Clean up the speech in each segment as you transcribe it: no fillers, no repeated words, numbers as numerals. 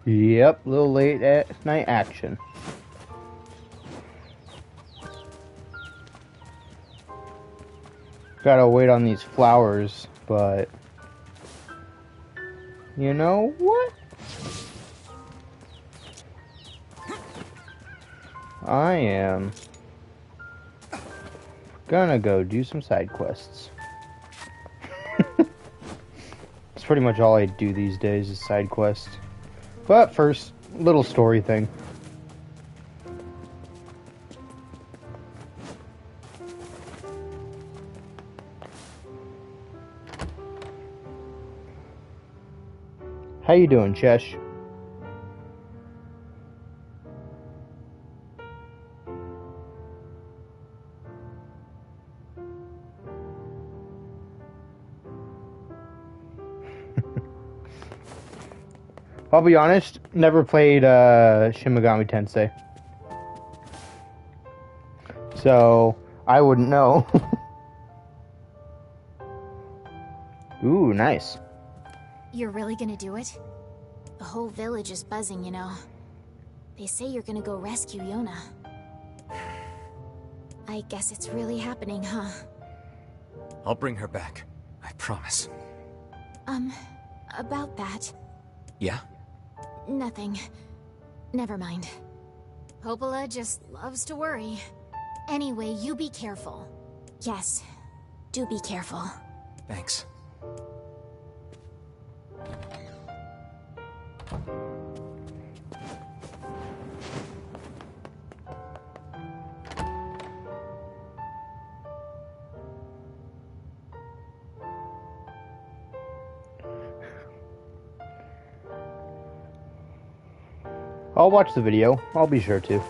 Yep, a little late at night action. Gotta wait on these flowers, but you know what? I am gonna go do some side quests. That's pretty much all I do these days is side quests. But first, little story thing. How you doing, Chesh? I'll be honest, never played Shin Megami Tensei. So, I wouldn't know. Ooh, nice. You're really gonna do it? The whole village is buzzing, you know. They say you're gonna go rescue Yona. I guess it's really happening, huh? I'll bring her back. I promise. About that. Yeah? Nothing. Never mind. Popola just loves to worry. Anyway, you be careful. Yes, do be careful. Thanks. I'll watch the video. I'll be sure to. You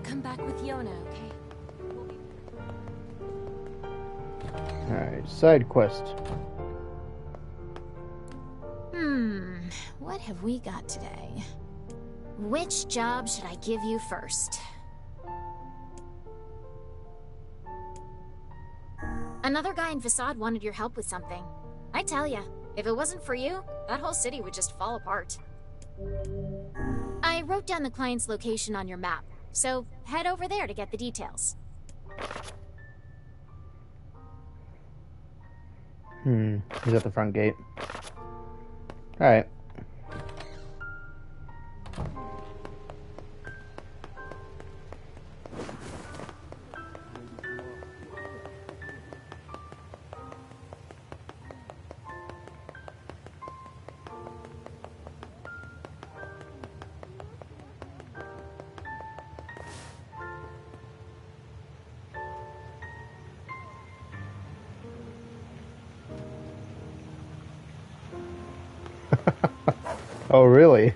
come back with Yona, okay? Alright, side quest. What have we got today? Which job should I give you first? Another guy in Facade wanted your help with something. I tell ya, if it wasn't for you, that whole city would just fall apart. I wrote down the client's location on your map, so head over there to get the details. He's at the front gate. Alright. Oh, really?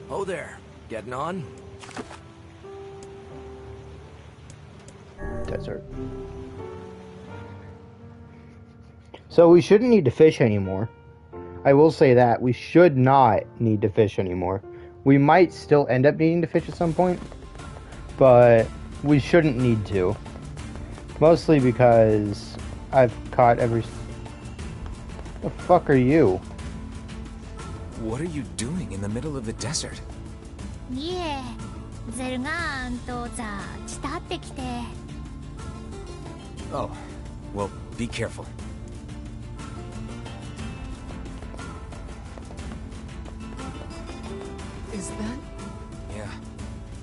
Oh there. Getting on? Desert. So we shouldn't need to fish anymore. I will say that. We should not need to fish anymore. We might still end up needing to fish at some point, but we shouldn't need to. Mostly because I've caught every... The fuck are you? What are you doing in the middle of the desert? Oh, well, be careful. Is that? Yeah.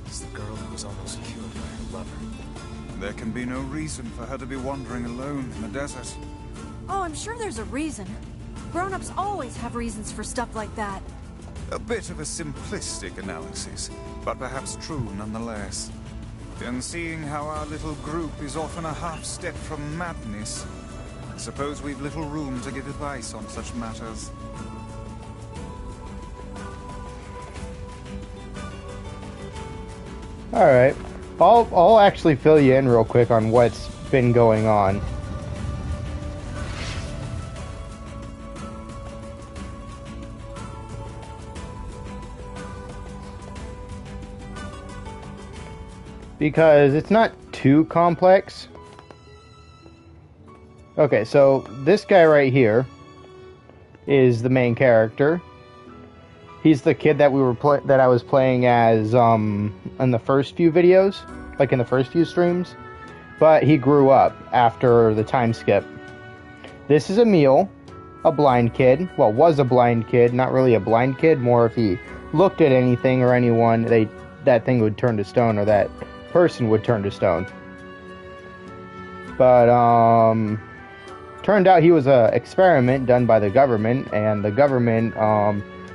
It's the girl who was almost killed by her lover. There can be no reason for her to be wandering alone in the desert. Oh, I'm sure there's a reason. Grown-ups always have reasons for stuff like that. A bit of a simplistic analysis, but perhaps true nonetheless. And seeing how our little group is often a half step from madness, I suppose we've little room to give advice on such matters. Alright. I'll actually fill you in real quick on what's been going on. Because it's not too complex. Okay, so this guy right here is the main character. He's the kid that I was playing as in the first few videos, like in the first few streams. But he grew up after the time skip. This is Emil, a blind kid. Well, was a blind kid, not really a blind kid. More if he looked at anything or anyone, that thing would turn to stone, or that person would turn to stone. But turned out he was a experiment done by the government, and the government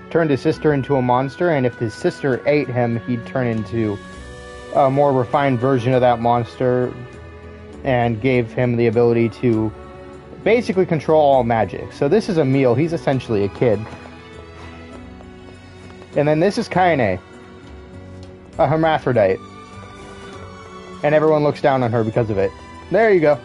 turned his sister into a monster, and if his sister ate him, he'd turn into a more refined version of that monster, and gave him the ability to basically control all magic. So this is Emil. He's essentially a kid. And then this is Kaine, a hermaphrodite. And everyone looks down on her because of it. There you go.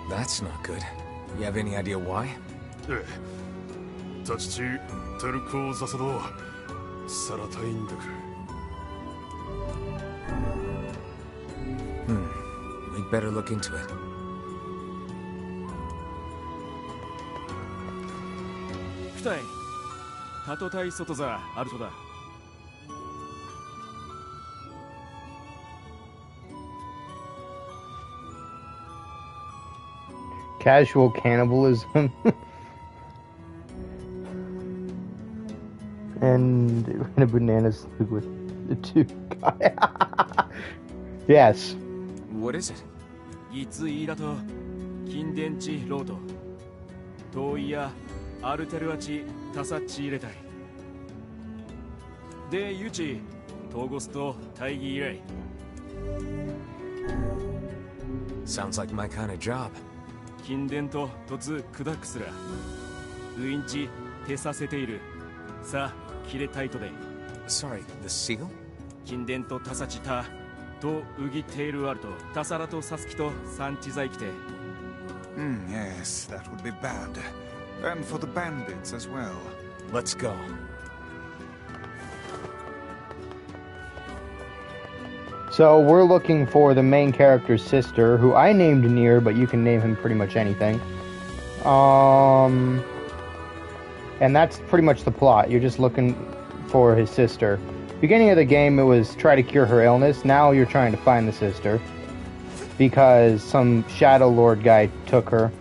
That's not good. You have any idea why? We'd better look into it. Casual cannibalism. and a banana slug with the two guys. Yes. What is it? いついだと近電地ロード遠いやアルテルアチタサッチ入れたいでユチトーゴスと大義以来 Sounds like my kind of job. 近電と突砕くすらウインチ手させているさあ切れたいとで Sorry, the seal? 近電とタサチタとウギテールアルトタサラとサスキとサンチザイキテ Yes, that would be bad. And for the bandits as well. Let's go. So we're looking for the main character's sister, who I named NieR, but you can name him pretty much anything. And that's pretty much the plot. You're just looking for his sister. Beginning of the game, it was try to cure her illness. Now you're trying to find the sister, because some Shadow Lord guy took her.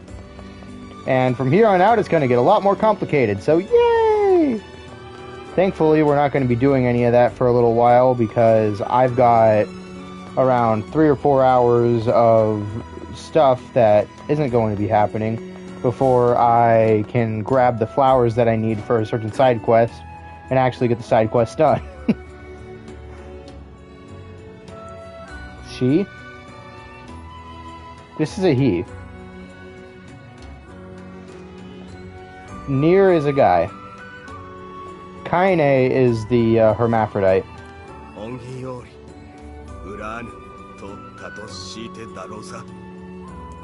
And from here on out, it's going to get a lot more complicated, so yay! Thankfully, we're not going to be doing any of that for a little while, because I've got around 3 or 4 hours of stuff that isn't going to be happening before I can grab the flowers that I need for a certain side quest and actually get the side quest done. She? This is a he. NieR is a guy. Kaine is the hermaphrodite.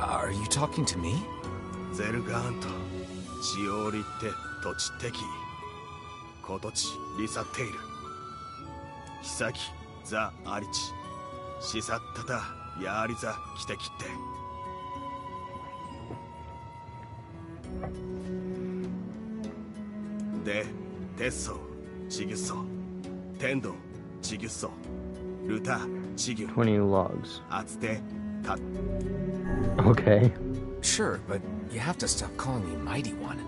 Are you talking to me? De Tesso, Chiguso, Tendo, Chiguso, Ruta, Chigu, 20 logs. Atsude, Tat. Okay. Sure, but you have to stop calling me Mighty One.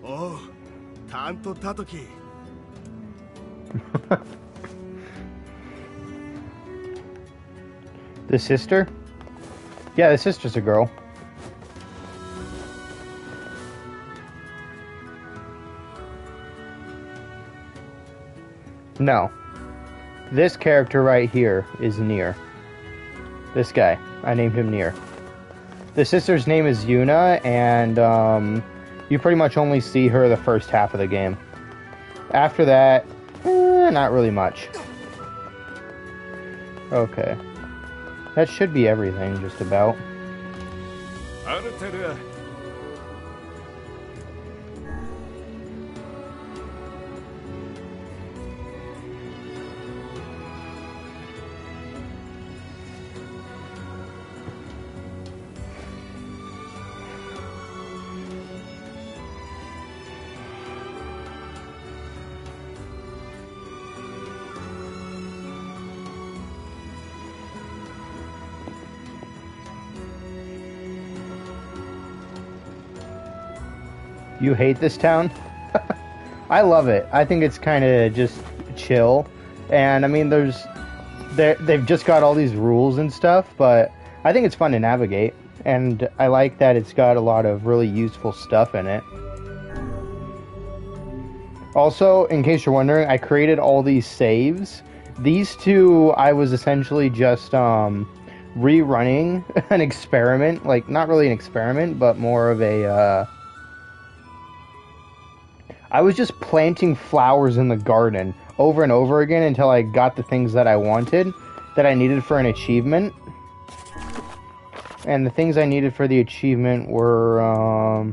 Oh, タントタトキ The sister? Yeah, the sister's a girl. No. This character right here is NieR. This guy. I named him NieR. The sister's name is Yuna, and you pretty much only see her the first half of the game. After that, not really much. Okay. That should be everything, just about. You hate this town? I love it. I think it's kind of just chill. And I mean, they've just got all these rules and stuff, but I think it's fun to navigate. And I like that it's got a lot of really useful stuff in it. Also, in case you're wondering, I created all these saves. These two, I was essentially just rerunning an experiment. Like, not really an experiment, but more of a... I was just planting flowers in the garden over and over again until I got the things that I wanted, that I needed for an achievement. And the things I needed for the achievement were,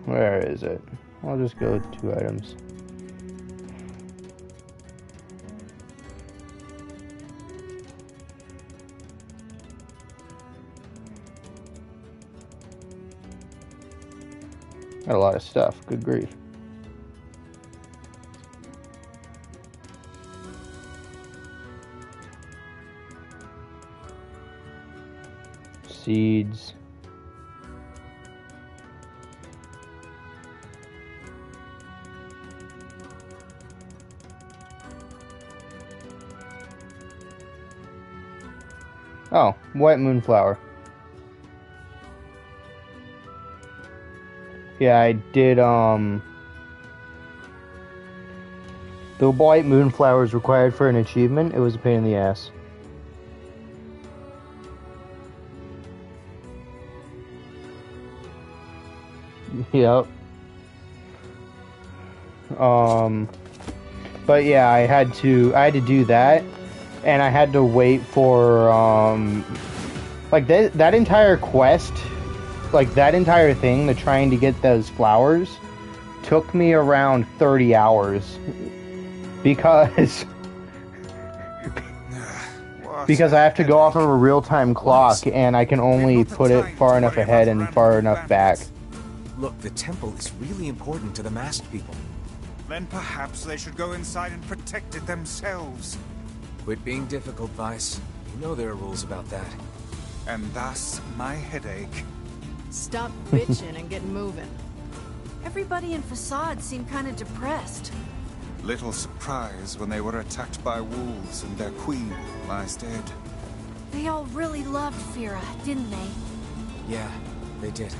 where is it? I'll just go with 2 items. Got a lot of stuff. Good grief. Seeds. Oh, white moonflower. Yeah, I did, the white moonflower is required for an achievement. It was a pain in the ass. Yep. But yeah, I had to do that, and I had to wait for, like, that entire quest, like, that entire thing, the trying to get those flowers, took me around 30 hours, because I have to go off of a real-time clock, and I can only put it far enough ahead and far enough back. Look, the temple is really important to the masked people. Then perhaps they should go inside and protect it themselves. Quit being difficult, Vice. You know there are rules about that. And thus, my headache. Stop bitching and get moving. Everybody in Facade seemed kind of depressed. Little surprise when they were attacked by wolves and their queen lies dead. They all really loved Fira, didn't they? Yeah, they did.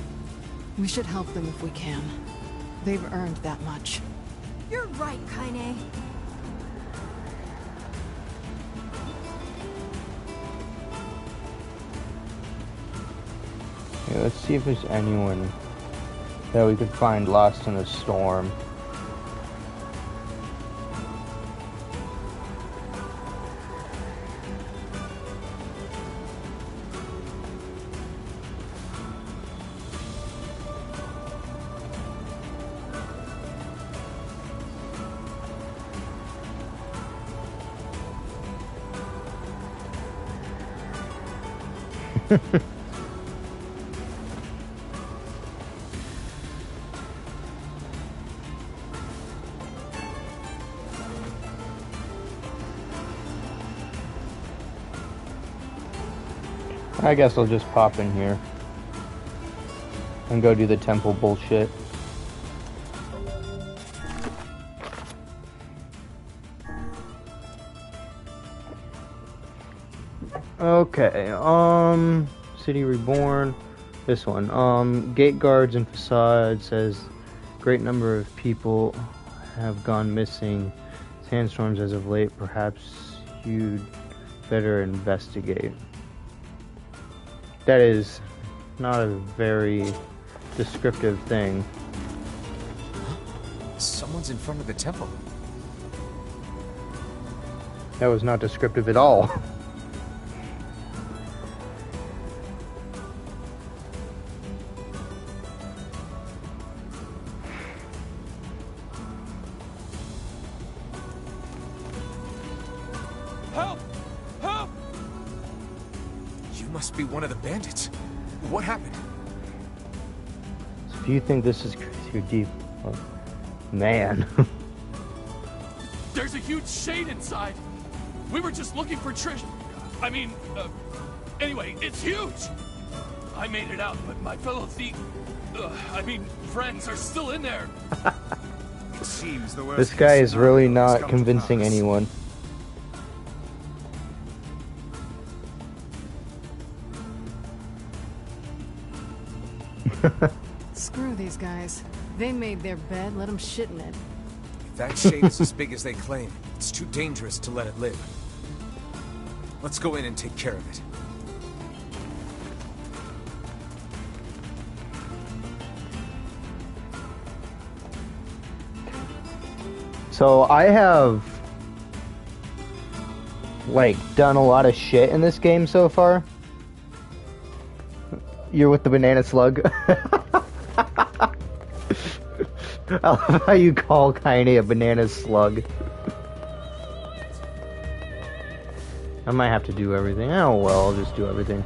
We should help them if we can. They've earned that much. You're right, Kaine. Yeah, let's see if there's anyone that we could find lost in a storm. I guess I'll just pop in here and go do the temple bullshit. Okay, City Reborn. This one. Gate guards and facade says great number of people have gone missing. Sandstorms as of late. Perhaps you'd better investigate. That is not a very descriptive thing. Someone's in front of the temple. That was not descriptive at all. Help! Help! You must be one of the bandits. What happened? So if you think this is too deep, well, man. There's a huge shade inside. We were just looking for Trish. I mean, anyway, it's huge. I made it out, but my fellow friends are still in there. It seems the worst This guy case is really scenario has not come to convincing pass. anyone. Screw these guys. They made their bed, let them shit in it. If that shade is as big as they claim, it's too dangerous to let it live. Let's go in and take care of it. So I have like done a lot of shit in this game so far. You're with the banana slug. I love how you call Kaine a banana slug. I might have to do everything. Oh well, I'll just do everything.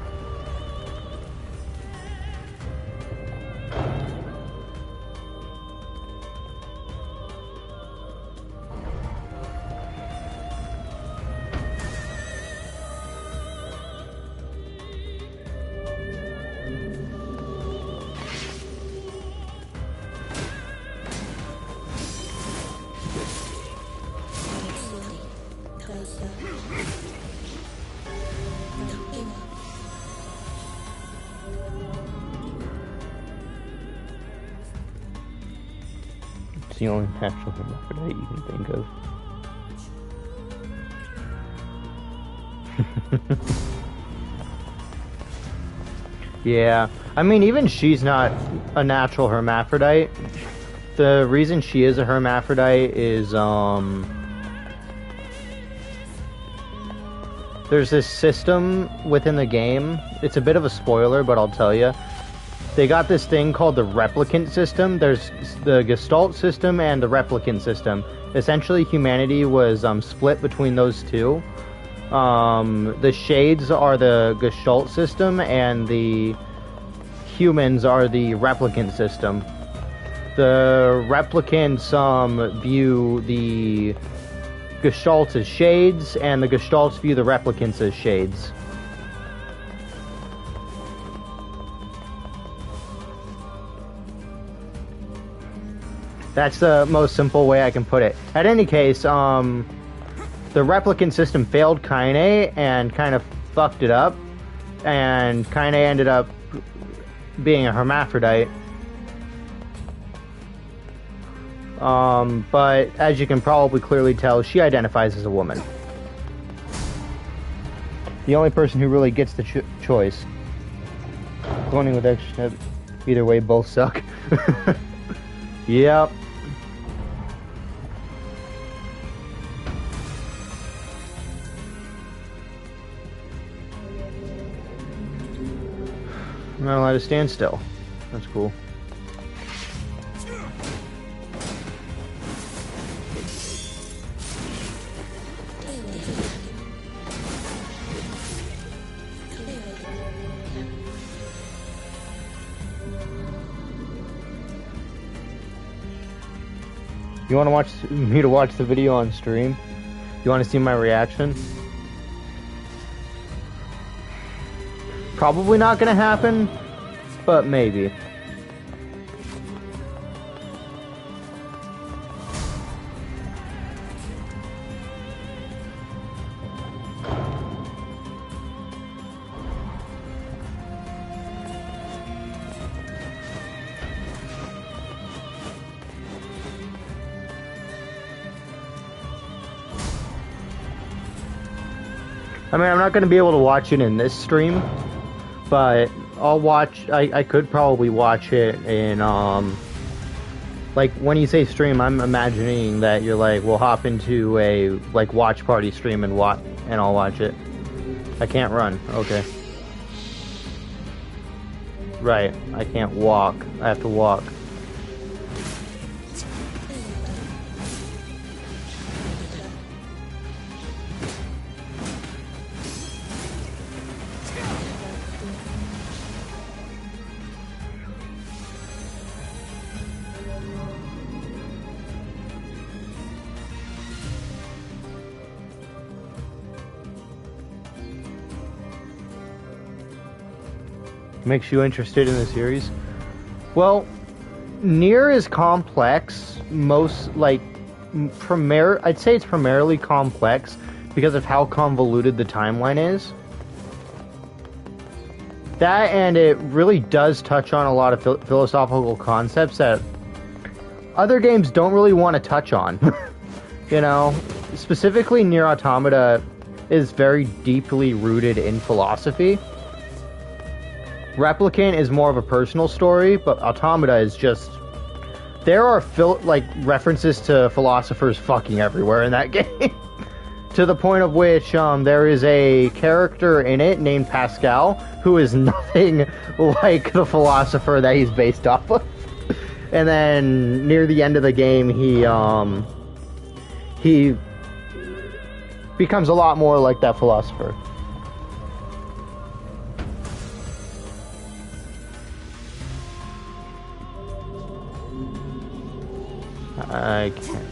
It's the only natural hermaphrodite you can think of. Yeah, I mean, even she's not a natural hermaphrodite. The reason she is a hermaphrodite is, there's this system within the game. It's a bit of a spoiler, but I'll tell you. They got this thing called the Replicant system. There's the Gestalt system and the Replicant system. Essentially, humanity was split between those two. The Shades are the Gestalt system, and the humans are the Replicant system. The Replicants view the Gestalts as Shades, and the Gestalts view the Replicants as Shades. That's the most simple way I can put it. At any case, the Replicant system failed Kaine and kind of fucked it up, and Kaine ended up being a hermaphrodite. But as you can probably clearly tell, she identifies as a woman. The only person who really gets the choice. Cloning with extra step. Either way, both suck. Yep. I'm not allowed to stand still. That's cool. You want to watch me to watch the video on stream? You want to see my reaction? Probably not gonna happen, but maybe. I mean, I'm not going to be able to watch it in this stream, but I'll watch, I could probably watch it in, like, when you say stream, I'm imagining that you're like, we'll hop into a, like, watch party stream and I'll watch it. I can't run, okay. Right, I can't walk, I have to walk. Makes you interested in the series? Well, NieR is complex. I'd say it's primarily complex because of how convoluted the timeline is. That, and it really does touch on a lot of philosophical concepts that other games don't really want to touch on. You know, specifically NieR Automata is very deeply rooted in philosophy. Replicant is more of a personal story, but Automata is just... There are, references to philosophers fucking everywhere in that game. To the point of which, there is a character in it named Pascal, who is nothing like the philosopher that he's based off of. And then, near the end of the game, he becomes a lot more like that philosopher. I can't.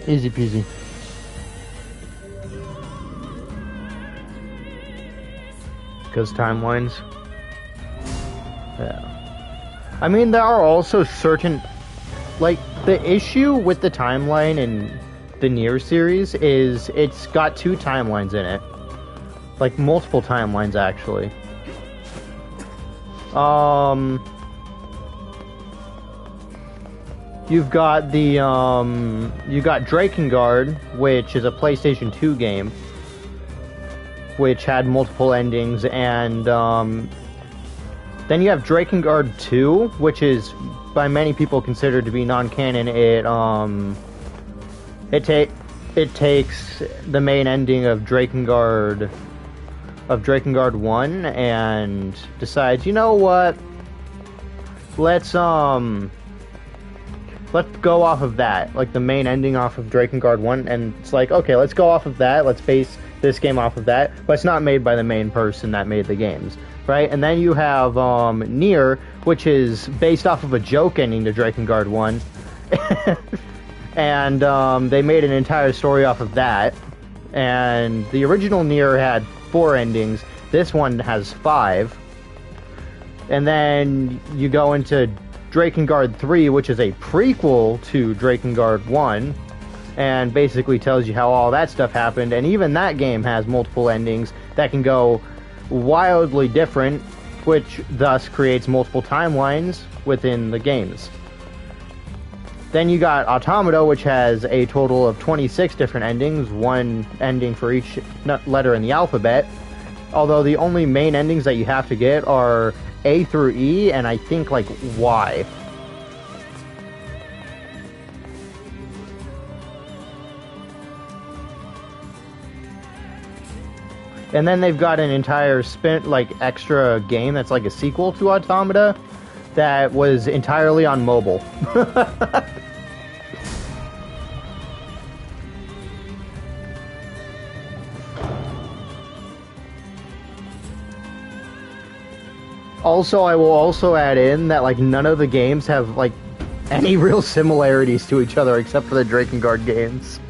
Easy peasy. Because timelines. Yeah. I mean, there are also certain... Like, the issue with the timeline in the NieR series is it's got two timelines in it. Like, multiple timelines, actually. You've got the, you got Drakengard, which is a PlayStation 2 game, which had multiple endings, and, then you have Drakengard 2, which is by many people considered to be non-canon. It takes the main ending of Drakengard 1 and decides, you know what? Let's go off of that, like the main ending off of Drakengard 1, and it's like, okay, let's go off of that, let's base this game off of that, but it's not made by the main person that made the games. Right, and then you have NieR, which is based off of a joke ending to Drakengard 1. And they made an entire story off of that. And the original NieR had 4 endings. This one has 5. And then you go into Drakengard 3, which is a prequel to Drakengard 1. And basically tells you how all that stuff happened. And even that game has multiple endings that can go wildly different, which thus creates multiple timelines within the games. Then you got Automata, which has a total of 26 different endings, 1 ending for each letter in the alphabet, although the only main endings that you have to get are A through E, and I think like Y. And then they've got an entire extra game that's like a sequel to Automata that was entirely on mobile. Also, I will also add in that like none of the games have like any real similarities to each other except for the Drakengard games.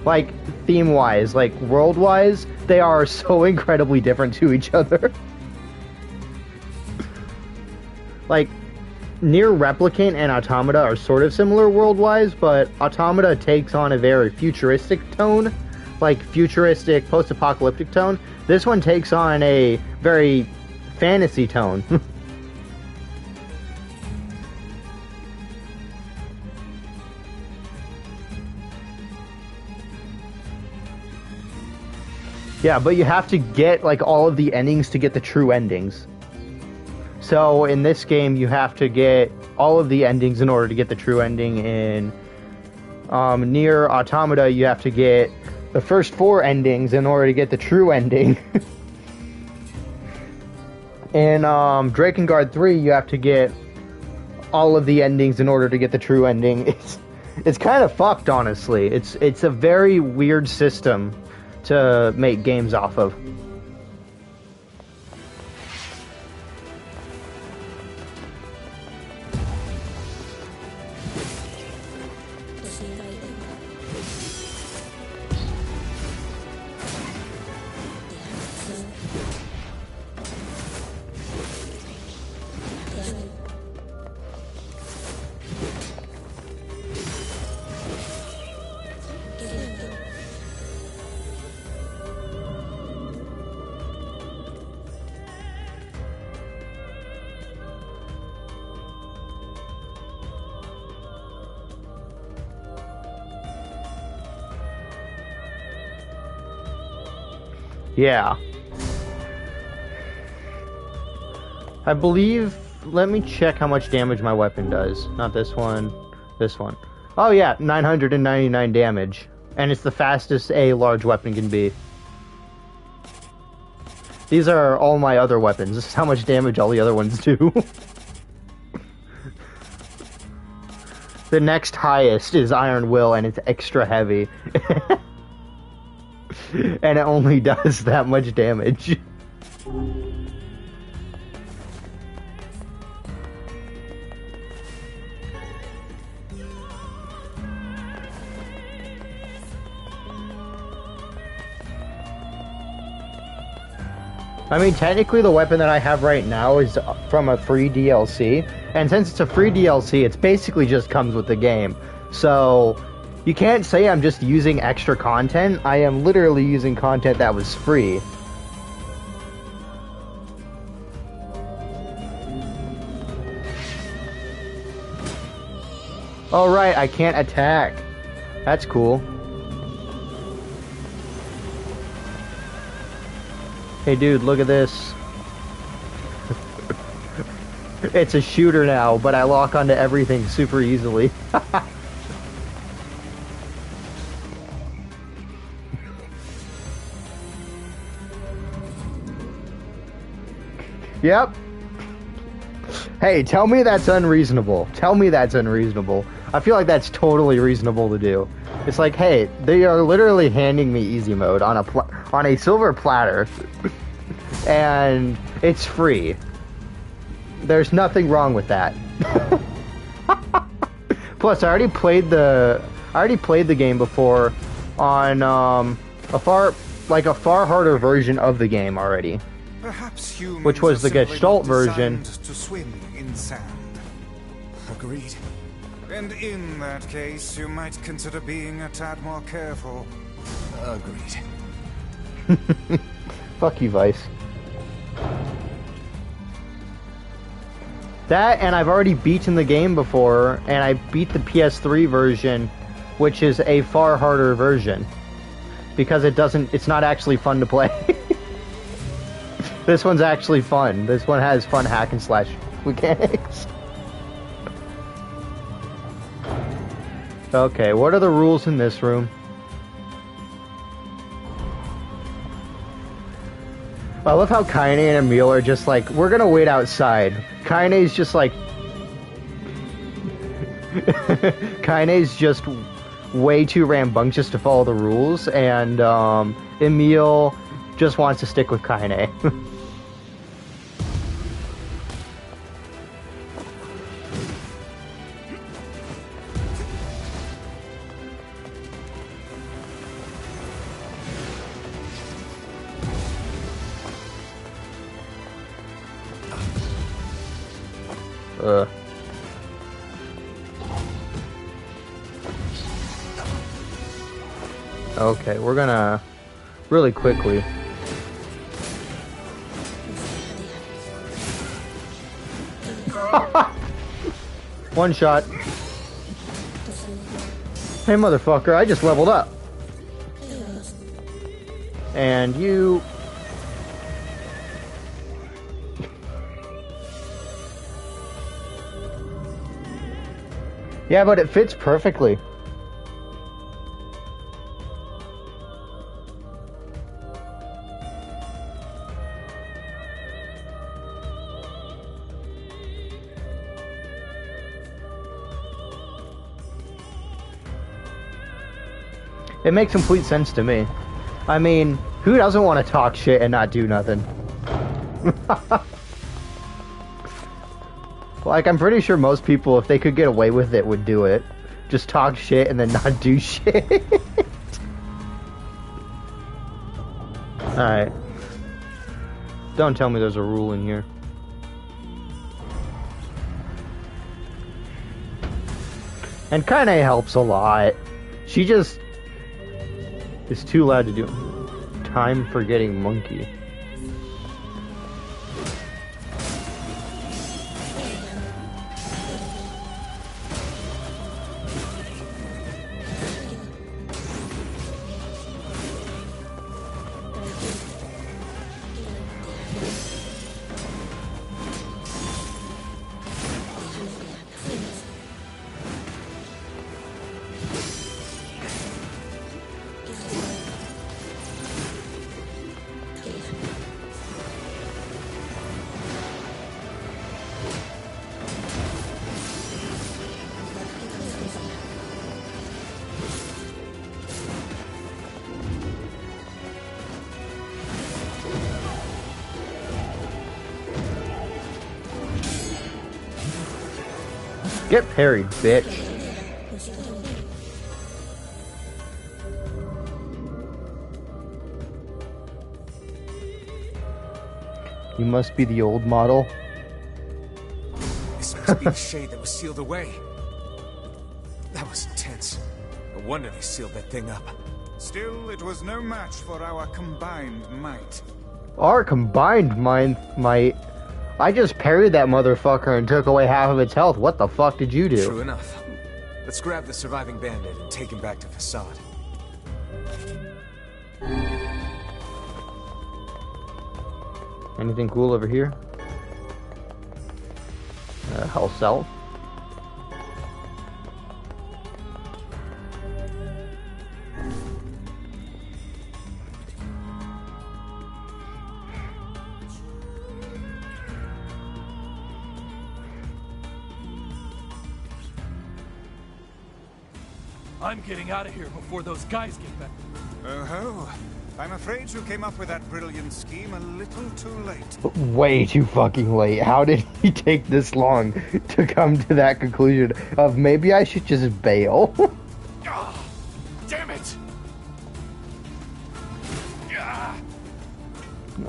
Like theme-wise, like world-wise, they are so incredibly different to each other. Like NieR Replicant and Automata are sort of similar world-wise, but Automata takes on a very futuristic tone, like futuristic post-apocalyptic tone. This one takes on a very fantasy tone. Yeah, but you have to get like all of the endings to get the true endings. So in this game, you have to get all of the endings in order to get the true ending. In NieR Automata, you have to get the first 4 endings in order to get the true ending. In Drakengard 3, you have to get all of the endings in order to get the true ending. It's kind of fucked, honestly. It's a very weird system to make games off of. Yeah. I believe... Let me check how much damage my weapon does. Not this one. This one. Oh yeah, 999 damage. And it's the fastest a large weapon can be. These are all my other weapons. This is how much damage all the other ones do. The next highest is Iron Will, and it's extra heavy. And it only does that much damage. I mean, technically the weapon that I have right now is from a free DLC, and since it's a free DLC, it's basically just comes with the game. So, you can't say I'm just using extra content. I am literally using content that was free. Oh right, I can't attack. That's cool. Hey dude, look at this. It's a shooter now, but I lock onto everything super easily. Yep. Hey, tell me that's unreasonable. Tell me that's unreasonable. I feel like that's totally reasonable to do. It's like, hey, they are literally handing me easy mode on a silver platter, and it's free. There's nothing wrong with that. Plus, I already played the game before on a far harder version of the game already. Perhaps humans which was the Gestalt version. to swim in sand. Agreed. And in that case, you might consider being a tad more careful. Agreed. Fuck you, Vice. That, and I've already beaten the game before, and I beat the PS3 version, which is a far harder version. Because it's not actually fun to play. This one's actually fun. This one has fun hack and slash mechanics. Okay, what are the rules in this room? I love how Kaine and Emil are just like, we're gonna wait outside. Kaine's just like... Kaine's just way too rambunctious to follow the rules, and Emil just wants to stick with Kaine. Okay, we're gonna really quickly. One shot. Hey, motherfucker, I just leveled up. And you... Yeah, but it fits perfectly. It makes complete sense to me. I mean, who doesn't want to talk shit and not do nothing? Like, I'm pretty sure most people, if they could get away with it, would do it. Just talk shit and then not do shit. Alright. Don't tell me there's a rule in here. And kinda helps a lot. She just... is too loud to do. Time forgetting monkey. Get parried, bitch. You must be the old model. This must be the shade that was sealed away. That was intense. No wonder they sealed that thing up. Still, it was no match for our combined might. Our combined might. I just parried that motherfucker and took away half of its health. What the fuck did you do? True enough. Let's grab the surviving bandit and take him back to Facade. Anything cool over here? Health cell. I'm getting out of here before those guys get back. Oh-ho. I'm afraid you came up with that brilliant scheme a little too late. Way too fucking late. How did he take this long to come to that conclusion of maybe I should just bail? Ah, damn it!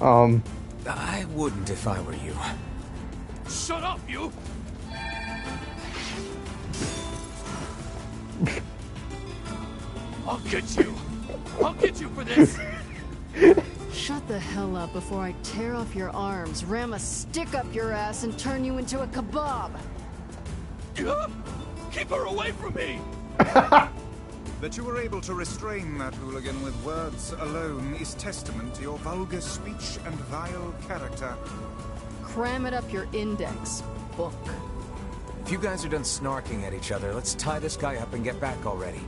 Ah, I wouldn't if I were you. shut up, you! I'll get you! I'll get you for this! Shut the hell up before I tear off your arms, ram a stick up your ass, and turn you into a kebab! Keep her away from me! That you were able to restrain that hooligan with words alone is testament to your vulgar speech and vile character. Cram it up your index, book. If you guys are done snarking at each other, let's tie this guy up and get back already.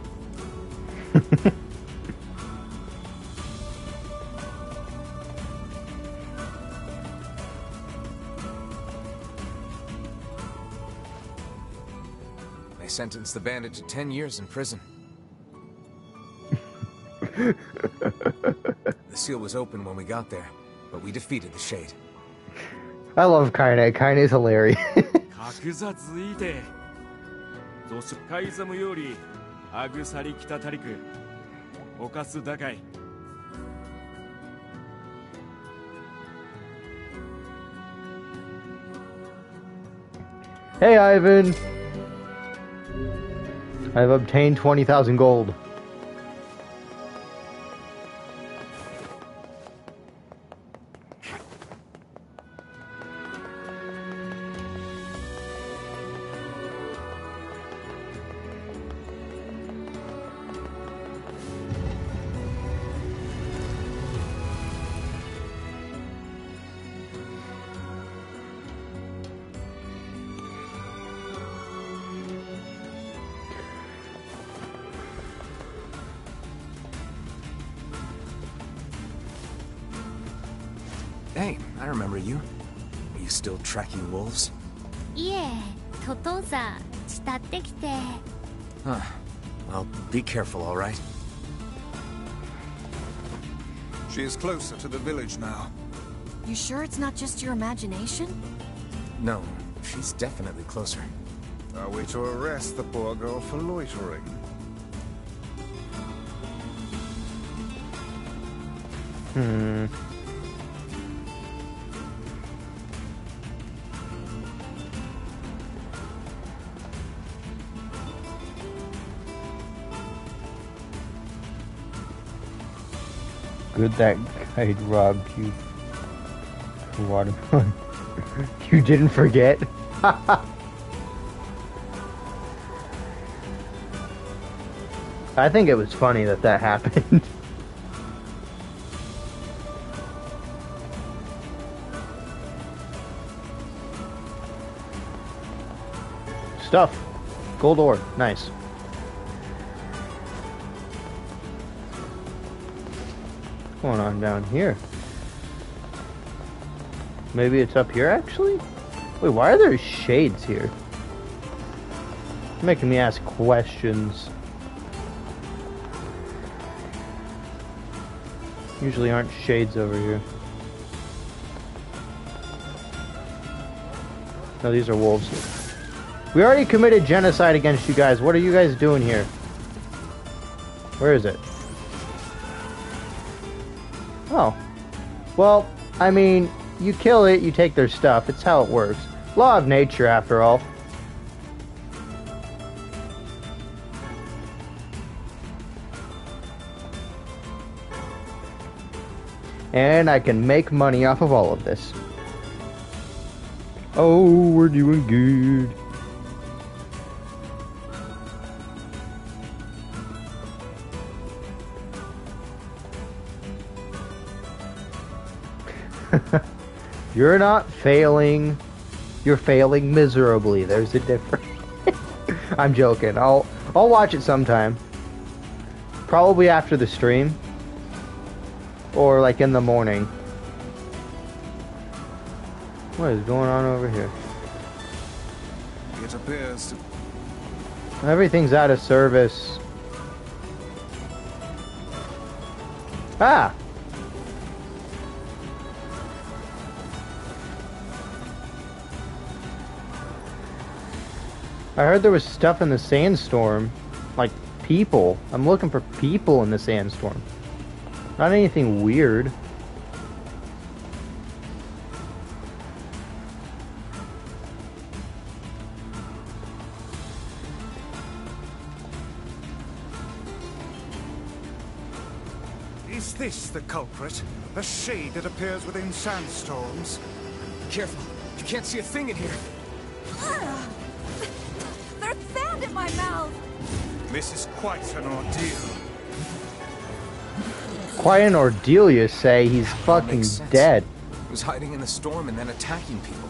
They sentenced the bandit to 10 years in prison. The seal was open when we got there, but we defeated the Shade. I love Kaine. Kaine's hilarious. 格座ついてゾスカイザムよりアグサリキタタリク犯す高い Hey, Ivan. I've obtained 20,000 gold. Hey, I remember you. Are you still tracking wolves? いえ、トトザ、慕ってきて。Huh. Well, be careful, all right? She is closer to the village now. You sure it's not just your imagination? No, she's definitely closer. Are we to arrest the poor girl for loitering? Good that guy robbed you. Watermelon. You didn't forget? I think it was funny that that happened. Stuff. Gold ore. Nice. What's going on down here? Maybe it's up here, actually? Wait, why are there shades here? Making me ask questions. Usually aren't shades over here. No, these are wolves. We already committed genocide against you guys. What are you guys doing here? Where is it? Oh. Well, I mean, you kill it, you take their stuff. It's how it works. Law of nature, after all. And I can make money off of all of this. Oh, we're doing good. You're not failing. You're failing miserably. There's a difference. I'm joking. I'll watch it sometime. Probably after the stream. Or like in the morning. What is going on over here? It appears to... Everything's out of service. Ah! I heard there was stuff in the sandstorm. Like people. I'm looking for people in the sandstorm. Not anything weird. Is this the culprit? A shade that appears within sandstorms? Careful. You can't see a thing in here. There's sand in my mouth! This is quite an ordeal. Quite an ordeal, you say? He's fucking Makes sense. dead. He was hiding in the storm and then attacking people.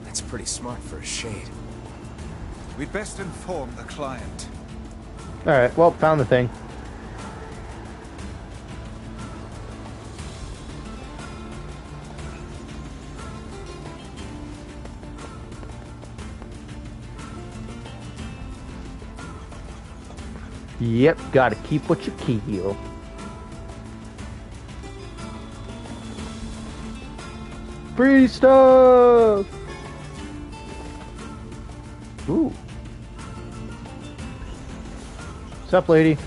That's pretty smart for a shade. We'd best inform the client. Alright, well, found the thing. Yep, gotta keep what you kill. Free stuff! Ooh. What's up, lady?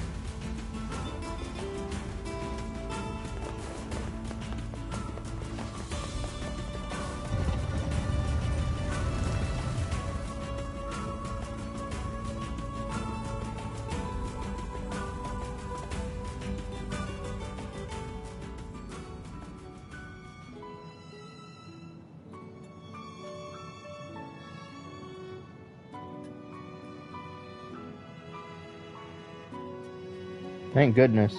Thank goodness.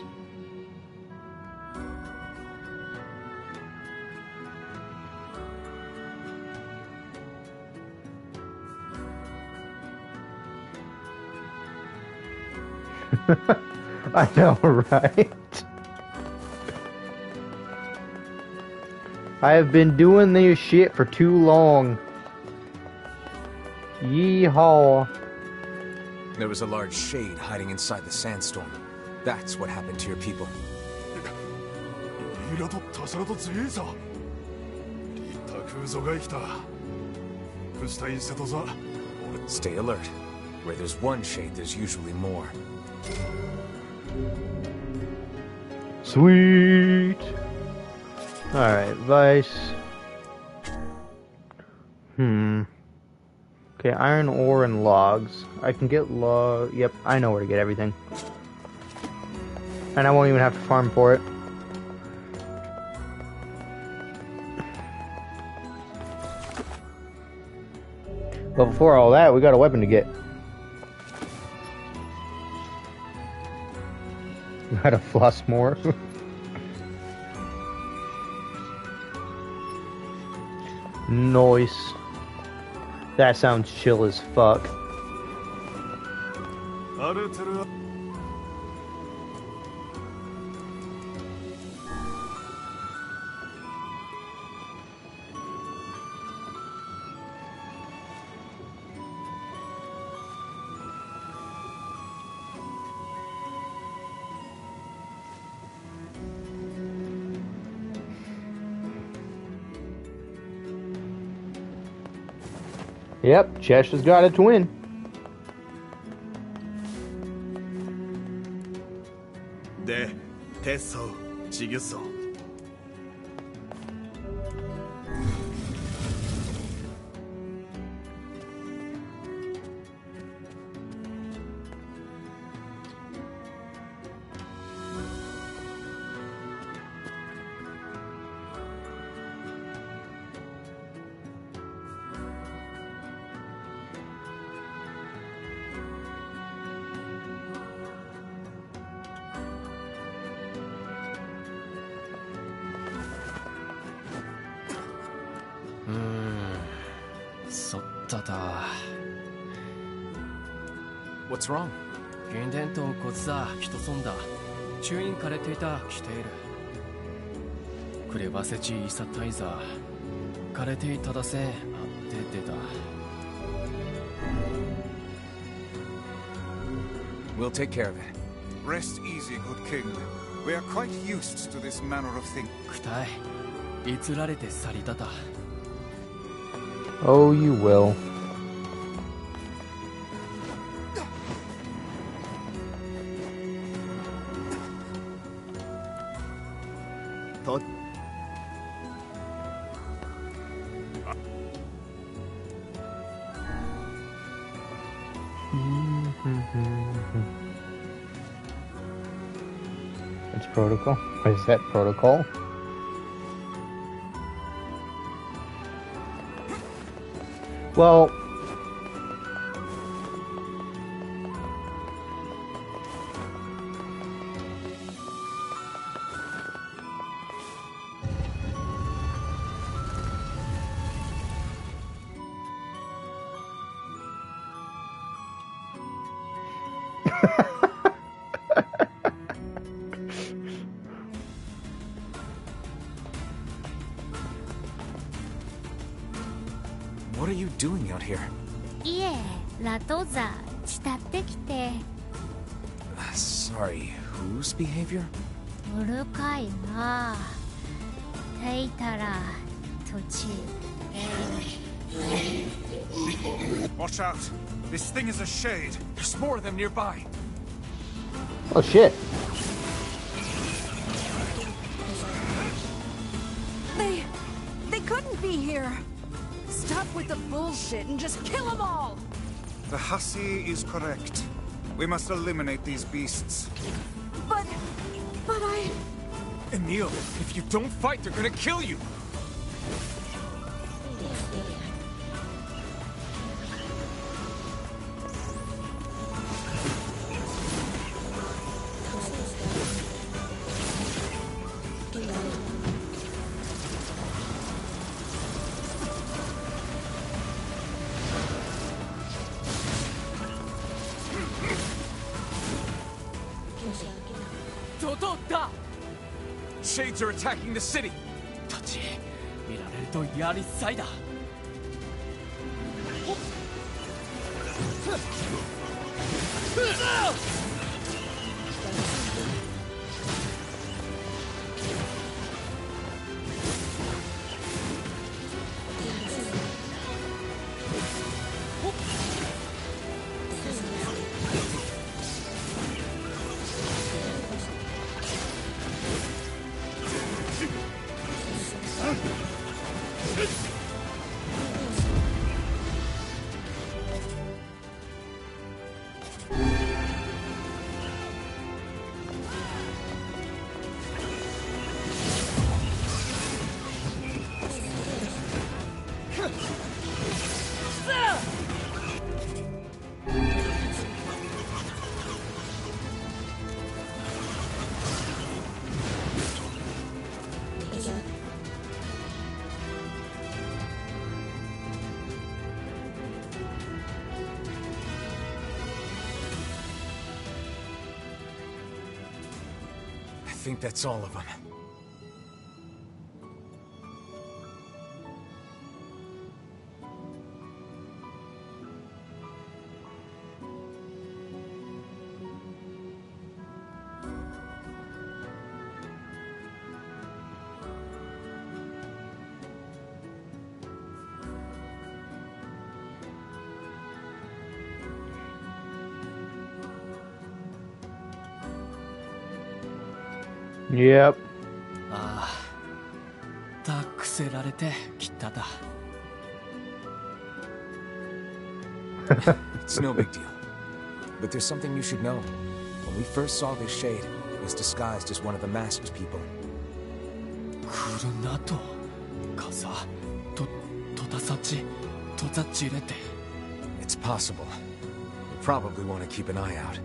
I know, right? I have been doing this shit for too long. Yeehaw. There was a large shade hiding inside the sandstorm. That's what happened to your people. Stay alert. Where there's one shade, there's usually more. Sweet. Alright, Vice. Okay, iron ore and logs. I can get log. Yep, I know where to get everything. And I won't even have to farm for it. But before all that, we got a weapon to get. We gotta floss more. Nice. That sounds chill as fuck. Yep, Cheshire's got a twin. De, teso, chiguso. What's wrong? 原電と骨さ、人そんだ。中院枯れていた、来ている。クレバセチイサタイザー。枯れていただせ、あって出た。We'll take care of it. Rest easy, good king. We are quite used to this manner of thing. くたい。いられて去りたた。Oh, you will. It's protocol. What is that protocol? Well, What are you doing out here? いえ、ラトザ、慕ってきて。Sorry, whose behavior? うるかいな。ていたら、土地。Watch out! This thing is a shade. There's more of them nearby. oh shit. They couldn't be here. Stop with the bullshit and just kill them all! The hussy is correct. We must eliminate these beasts. But I... Emil, if you don't fight, they're gonna kill you! Shades are attacking the city! 土地、とやりさいだ。I think that's all of them. Yep. ああ、たくせられてきただ。It's no big deal. But there's something you should know. When we first saw this shade, it was disguised as one of the masked people. 来るなと、かさ、とたさち、とざちれて。It's possible. You probably want to keep an eye out.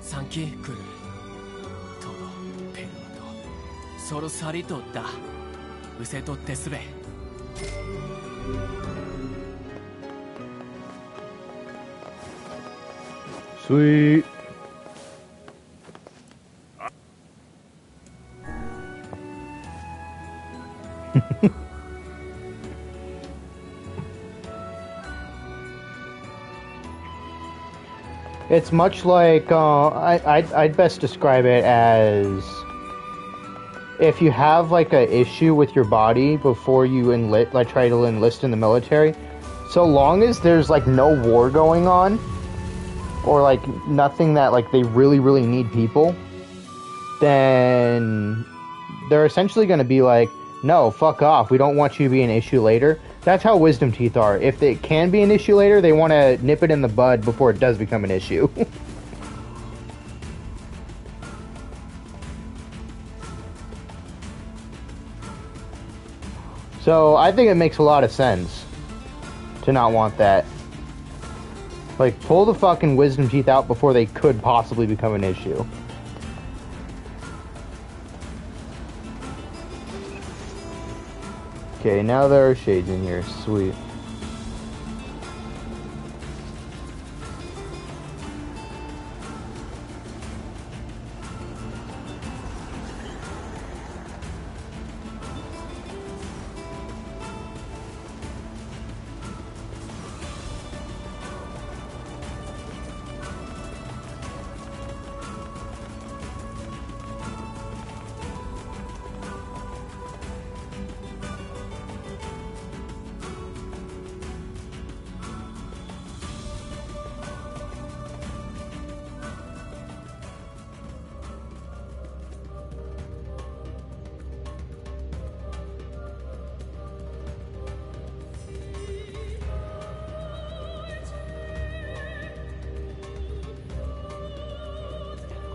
サンキー来る。とど、ペルアと、ソルサリとだ。うせとってすべ。Sweet. It's much like I'd best describe it as if you have like a issue with your body before you try to enlist in the military. So long as there's like no war going on, or like nothing that like they really need people, then they're essentially going to be like, no, fuck off, we don't want you to be an issue later. That's how wisdom teeth are. If it can be an issue later, they want to nip it in the bud before it does become an issue. So I think it makes a lot of sense to not want that. Like, pull the fucking wisdom teeth out before they could possibly become an issue. Okay, now there are shades in here. Sweet.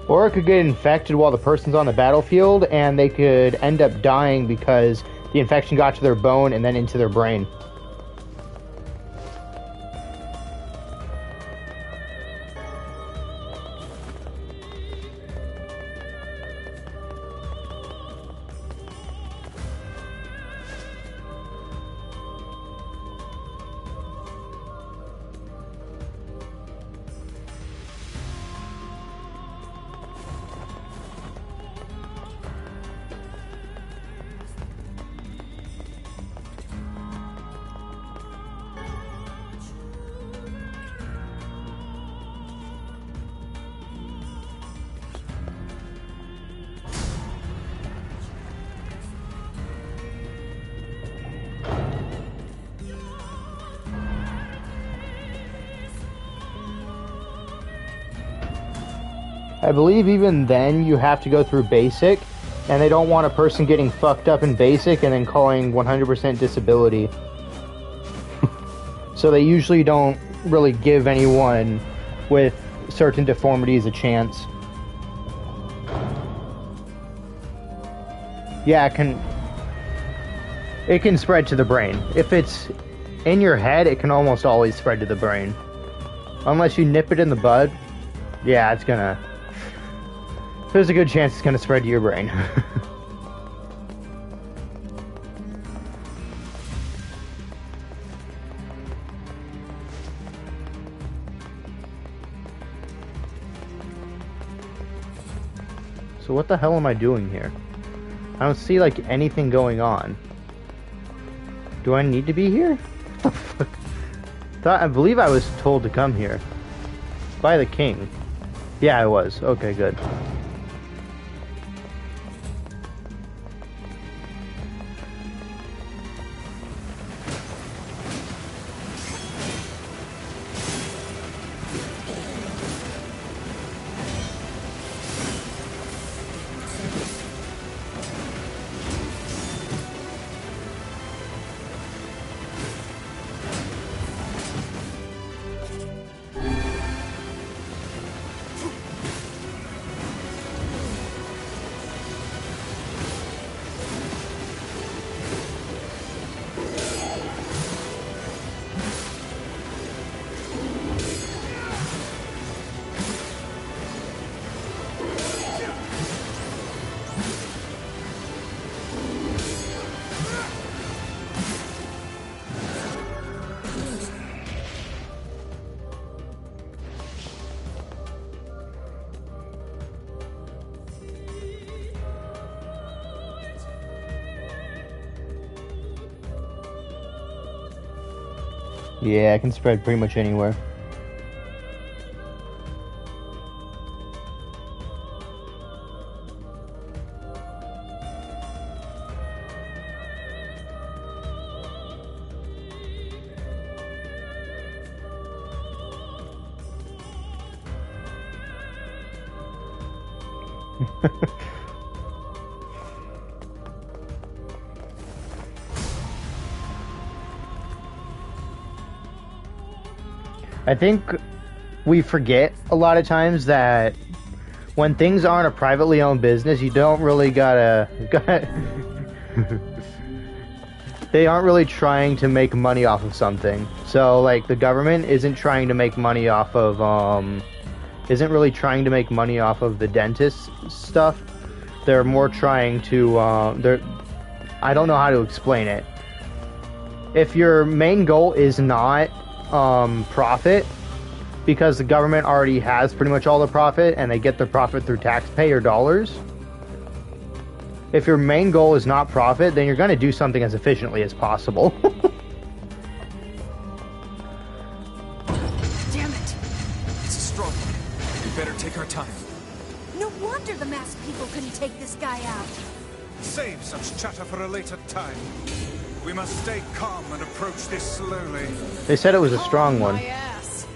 Or it could get infected while the person's on the battlefield, and they could end up dying because the infection got to their bone and then into their brain. I believe even then you have to go through basic, and they don't want a person getting fucked up in basic and then calling 100% disability. So they usually don't really give anyone with certain deformities a chance. Yeah, it can spread to the brain. If it's in your head, it can almost always spread to the brain. Unless you nip it in the bud, yeah, it's gonna... There's a good chance it's gonna spread to your brain. So what the hell am I doing here? I don't see, like, anything going on. Do I need to be here? What the fuck? I believe I was told to come here. By the king. Yeah, I was. Okay, good. Yeah, I can spread pretty much anywhere. I think we forget a lot of times that when things aren't a privately owned business, you don't really gotta they aren't really trying to make money off of something. So, like, the government isn't trying to make money off of, isn't really trying to make money off of the dentist stuff. They're more trying to, I don't know how to explain it. If your main goal is not profit, because the government already has pretty much all the profit and they get the profit through taxpayer dollars. If your main goal is not profit, then you're going to do something as efficiently as possible. Damn it! It's a strong one. We better take our time. No wonder the masked people couldn't take this guy out. Save such chatter for a later time. We must stay calm and approach this slowly. They said it was a strong one. My ass.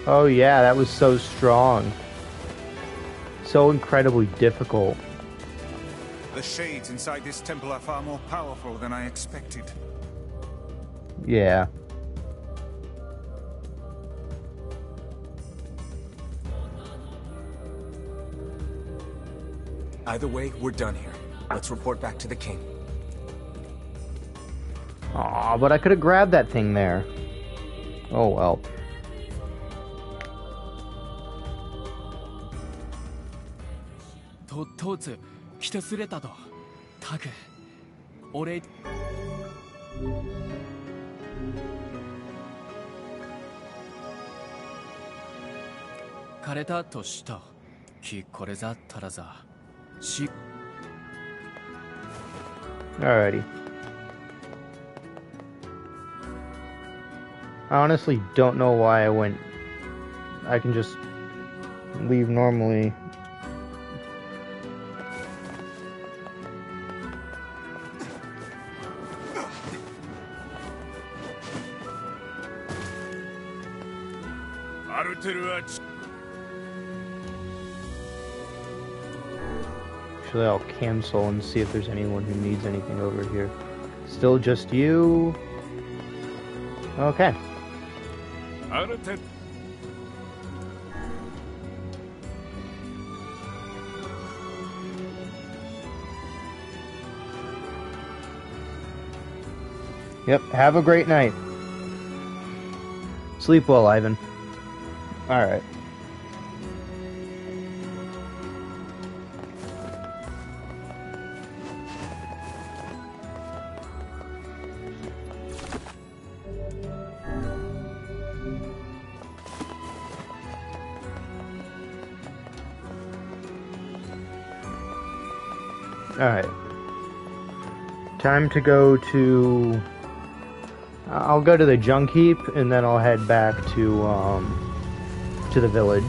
Oh yeah, that was so strong. So incredibly difficult. The shades inside this temple are far more powerful than I expected. Yeah. Either way, we're done here. Let's report back to the king. Aw, but I could have grabbed that thing there. Oh well. Alrighty. I honestly don't know why I went. I can just leave normally. Actually, I'll cancel and see if there's anyone who needs anything over here. Still just you? Okay. Yep, have a great night. Sleep well, Ivan. Alright. Alright. Time to go to... I'll go to the junk heap, and then I'll head back to the village.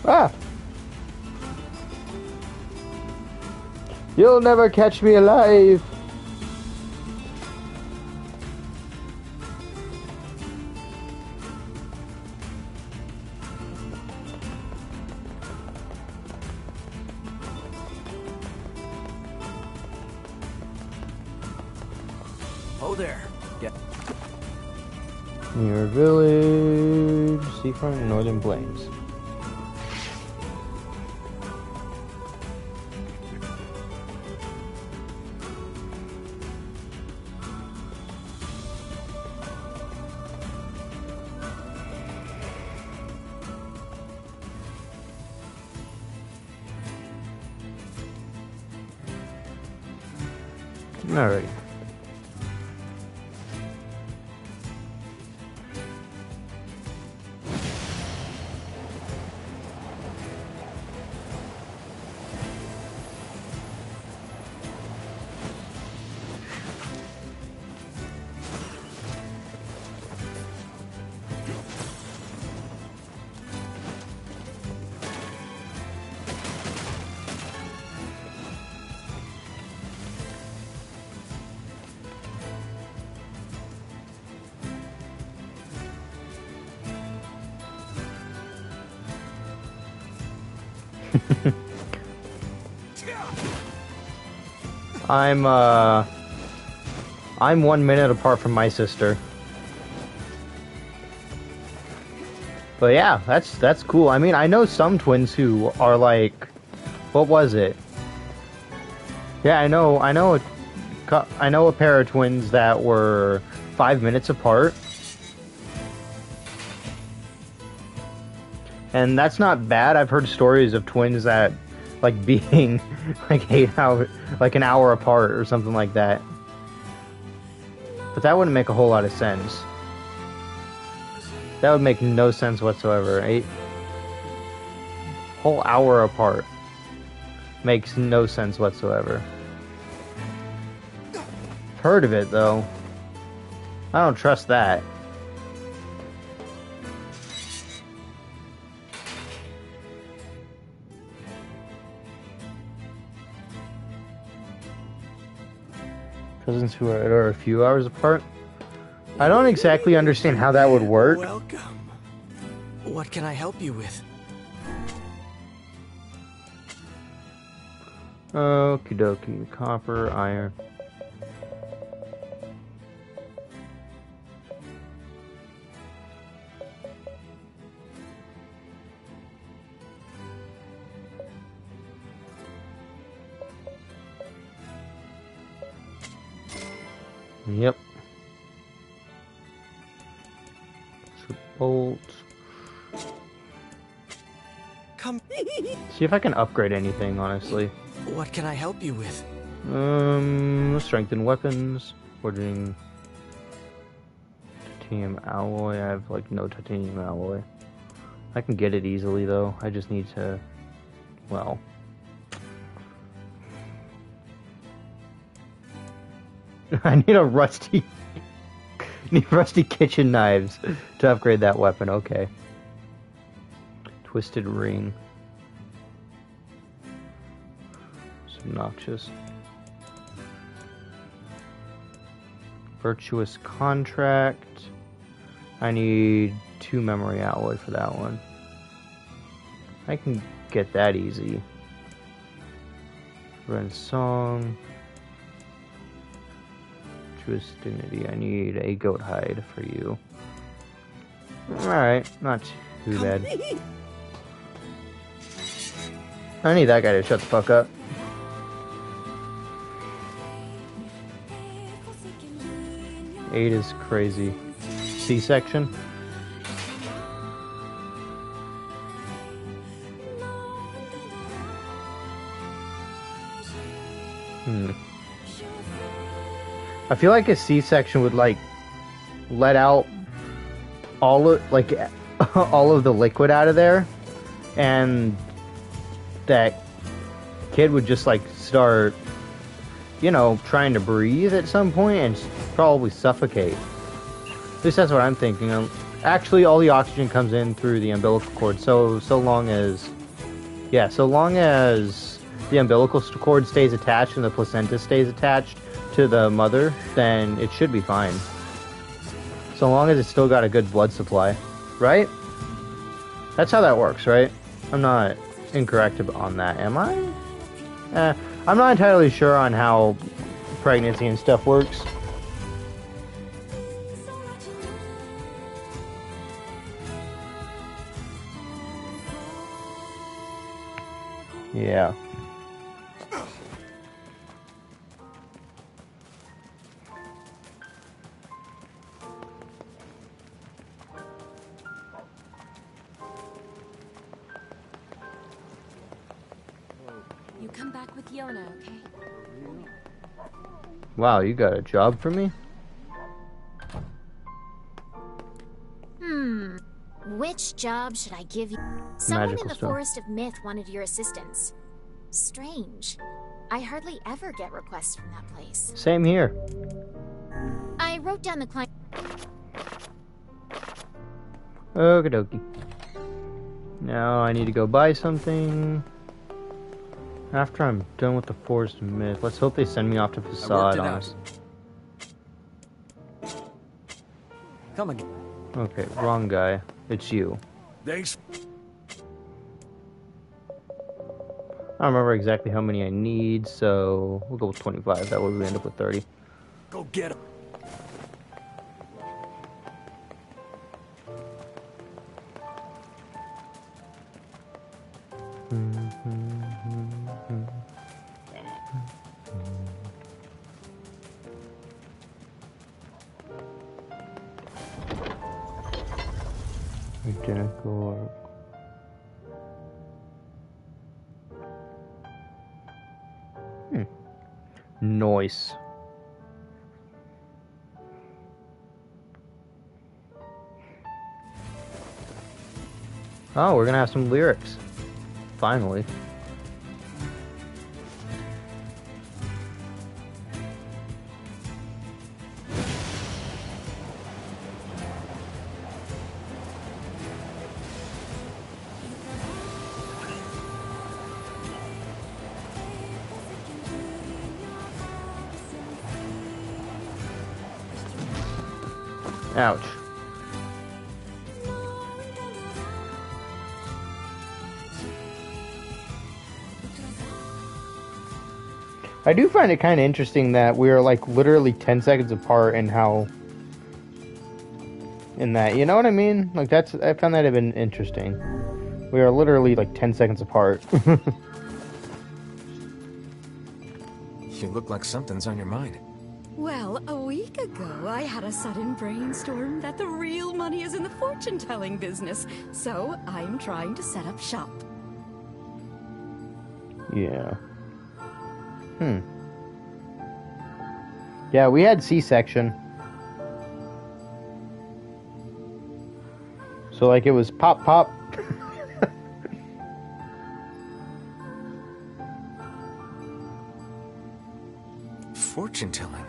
Ah! You'll never catch me alive! Oh there. Get NieR Village, Seafront, Northern Plains. Alright. I'm 1 minute apart from my sister. But yeah, that's cool. I mean, I know some twins who are like, what was it? Yeah, I know a pair of twins that were 5 minutes apart. And that's not bad. I've heard stories of twins that like being like 8 hours, like an hour apart or something like that. But that wouldn't make a whole lot of sense. That would make no sense whatsoever. Whole hour apart makes no sense whatsoever. Heard of it though. I don't trust that. Cousins who are a few hours apart? I don't exactly understand how that would work. Welcome. What can I help you with? Okie dokie. Copper, iron. Yep. Bolt. Come. See if I can upgrade anything, honestly. What can I help you with? Strengthen weapons. Ordering. titanium alloy. I have like no titanium alloy. I can get it easily though. I just need to, well. I need a rusty kitchen knives to upgrade that weapon. Okay. Twisted ring. It's obnoxious. Virtuous contract. I need 2 memory alloy for that one. I can get that easy. Ren song. Virtuous dignity. I need a goat hide for you. Alright, not too bad. I need that guy to shut the fuck up. Eight is crazy. C-section? I feel like a C-section would like let out all of all of the liquid out of there, and that kid would just like start, you know, trying to breathe at some point and probably suffocate. At least that's what I'm thinking. Actually, all the oxygen comes in through the umbilical cord. So long as the umbilical cord stays attached and the placenta stays attached to the mother, then it should be fine. So long as it's still got a good blood supply, right? That's how that works, right? I'm not incorrect on that, am I? I'm not entirely sure on how pregnancy and stuff works. Yeah. You come back with Yona, okay? Wow, you got a job for me? Which job should I give you? Someone Magical in the stone. Forest of Myth wanted your assistance. Strange. I hardly ever get requests from that place. Same here. I wrote down the client. Okie dokie. Now I need to go buy something. After I'm done with the Forest of Myth, let's hope they send me off to Facade. Come again. Okay, wrong guy. It's you. Thanks. I don't remember exactly how many I need, so we'll go with 25. That way we end up with 30. Go get him. Identical. Noise. Oh, we're gonna have some lyrics. Finally. Ouch. I do find it kind of interesting that we are like literally 10 seconds apart in how, in that, you know what I mean? Like I found that to have been interesting. We are literally like 10 seconds apart. You look like something's on your mind. Well, a week ago, I had a sudden brainstorm that the real money is in the fortune-telling business, so I'm trying to set up shop. Yeah. Yeah, we had C-section. So like it was pop pop. Fortune telling.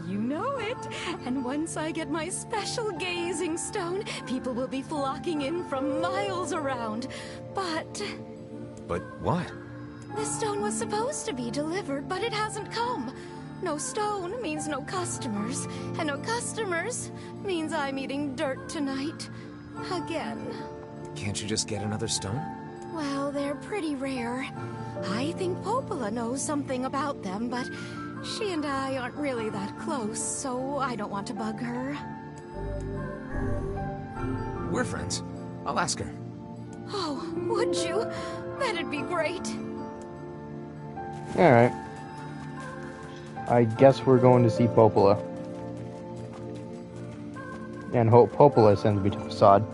You know it. And once I get my special gazing stone, people will be flocking in from miles around. But But what? the stone was supposed to be delivered, but it hasn't come. No stone means no customers, and no customers means I'm eating dirt tonight. Again. Can't you just get another stone? Well, they're pretty rare. I think Popola knows something about them, but she and I aren't really that close, so I don't want to bug her. We're friends. I'll ask her. Oh, would you? That'd be great. Alright. I guess we're going to see Popola. And hope Popola sends me to Facade.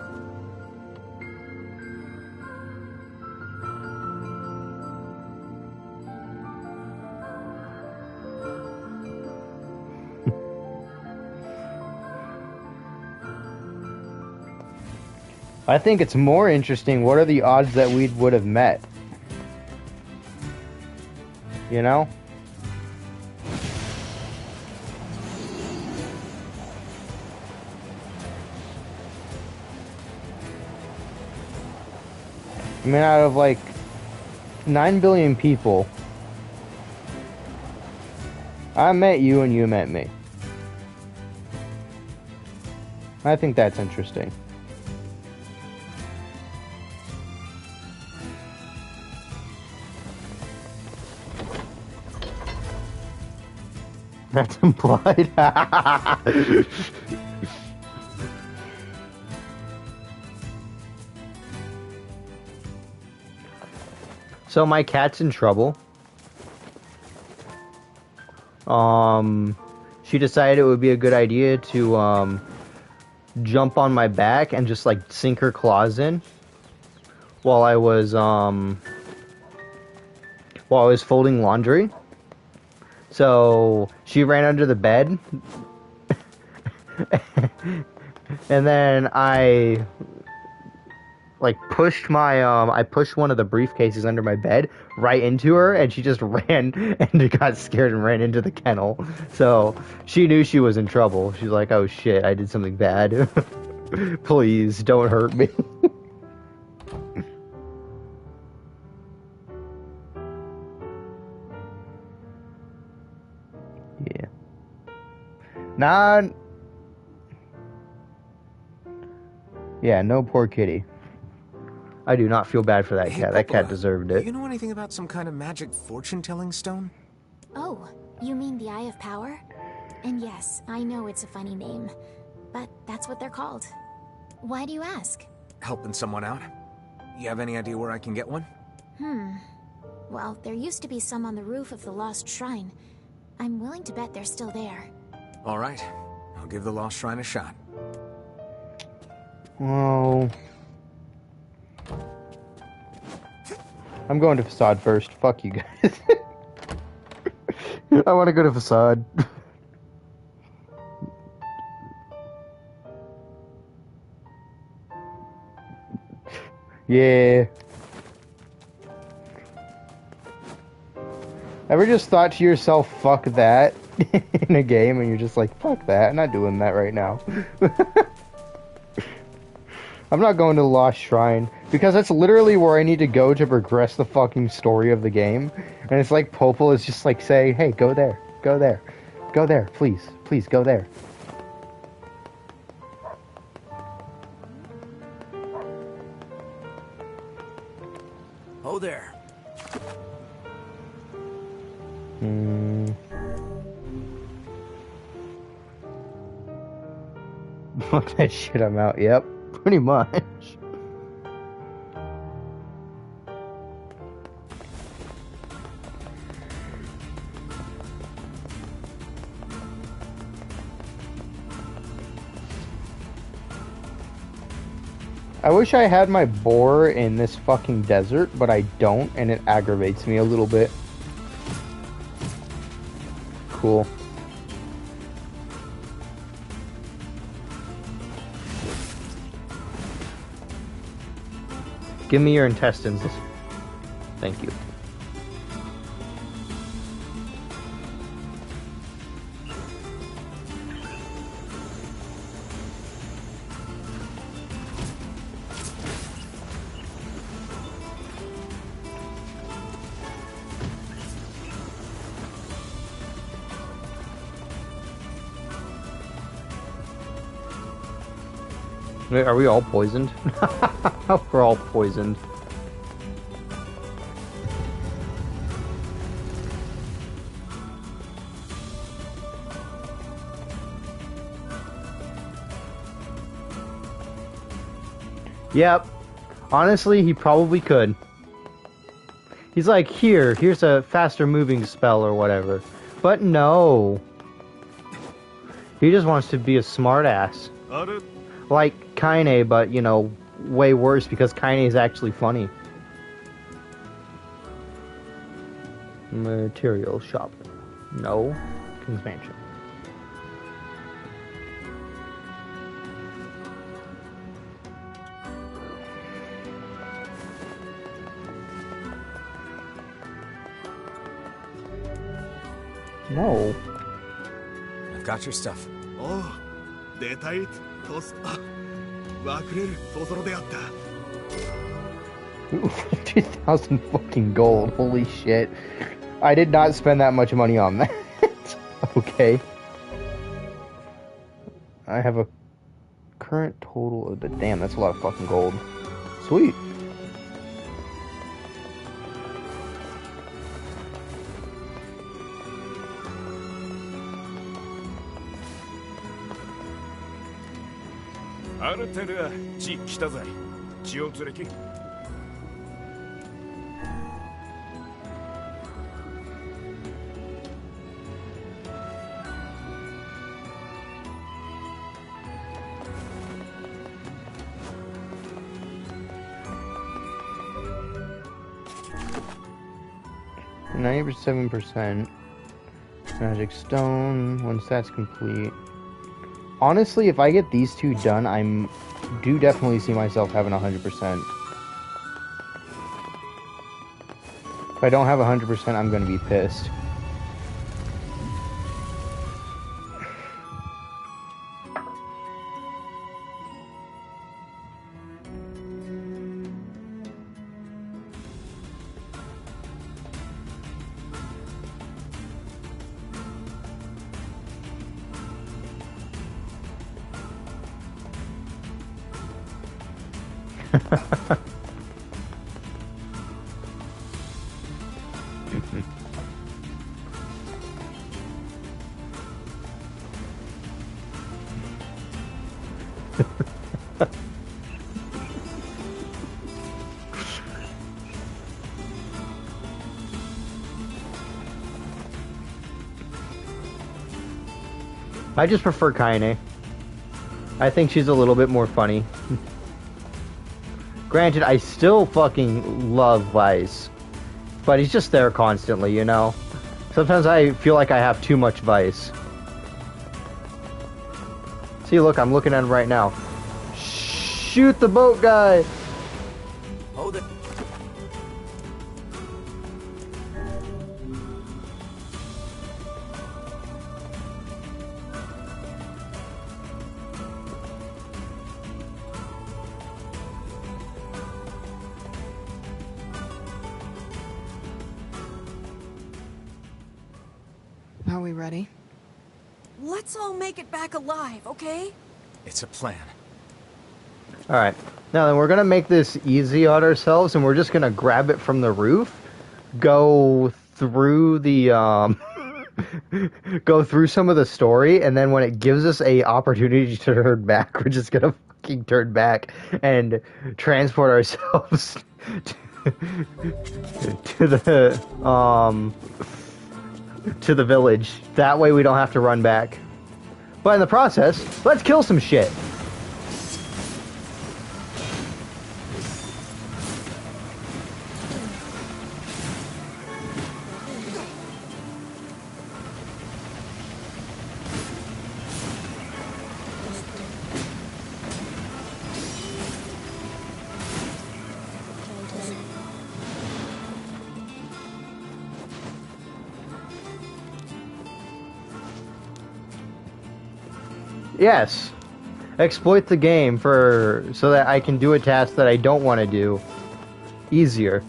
I think it's more interesting, what are the odds that we would have met? You know? I mean, out of like 9 billion people, I met you and you met me. I think that's interesting. That's implied. So my cat's in trouble. She decided it would be a good idea to jump on my back and just like sink her claws in while I was folding laundry. So she ran under the bed, and then I like pushed my I pushed one of the briefcases under my bed right into her, and she just ran and got scared and ran into the kennel. So she knew she was in trouble. She's like, "Oh shit, I did something bad. Please don't hurt me." Yeah. Nah. Yeah, no, poor kitty. I do not feel bad for that cat. That cat deserved it. Do you know anything about some kind of magic fortune-telling stone? Oh, you mean the Eye of Power? And yes, I know it's a funny name, but that's what they're called. Why do you ask? Helping someone out? You have any idea where I can get one? Well, there used to be some on the roof of the Lost Shrine. I'm willing to bet they're still there. All right. I'll give the Lost Shrine a shot. Well, I'm going to Facade first. Fuck you guys. I want to go to Facade. Yeah. Ever just thought to yourself, fuck that, in a game, and you're just like, fuck that, I'm not doing that right now. I'm not going to the Lost Shrine, because that's literally where I need to go to progress the fucking story of the game. And it's like Popol is just like saying, hey, go there, go there, go there, please, please, go there. Oh, there. Fuck that shit, I'm out. Yep, pretty much. I wish I had my boar in this fucking desert, but I don't, and it aggravates me a little bit. Cool. Give me your intestines. Thank you. Wait, are we all poisoned? We're all poisoned. Yep. Honestly, he probably could. He's like, here's a faster moving spell or whatever. But no. He just wants to be a smartass. Like Kaine, but, you know, way worse because Kaine is actually funny. Material shop. No. King's Mansion. No. I've got your stuff. Oh, 出たいとす。あ、わくれる。そろそろであった。2,000 fucking gold. Holy shit. I did not spend that much money on that. Okay. I have a current total of the... Damn, that's a lot of fucking gold. Sweet. $97% magic stone. Once that's complete, honestly, if I get these two done, do definitely see myself having 100%. If I don't have 100%, I'm gonna be pissed. I just prefer Kaine. I think she's a little bit more funny. Granted, I still fucking love Vice, but he's just there constantly, you know? Sometimes I feel like I have too much Vice. See, look, I'm looking at him right now. Shoot the boat guy! Hold it. Are we ready? Let's all make it back alive, okay? It's a plan. Alright, now then we're gonna make this easy on ourselves and we're just gonna grab it from the roof, go through the, go through some of the story, and then when it gives us a opportunity to turn back, we're just gonna fucking turn back and transport ourselves to the village. That way we don't have to run back. But in the process, let's kill some shit. Yes. Exploit the game so that I can do a task that I don't want to do easier.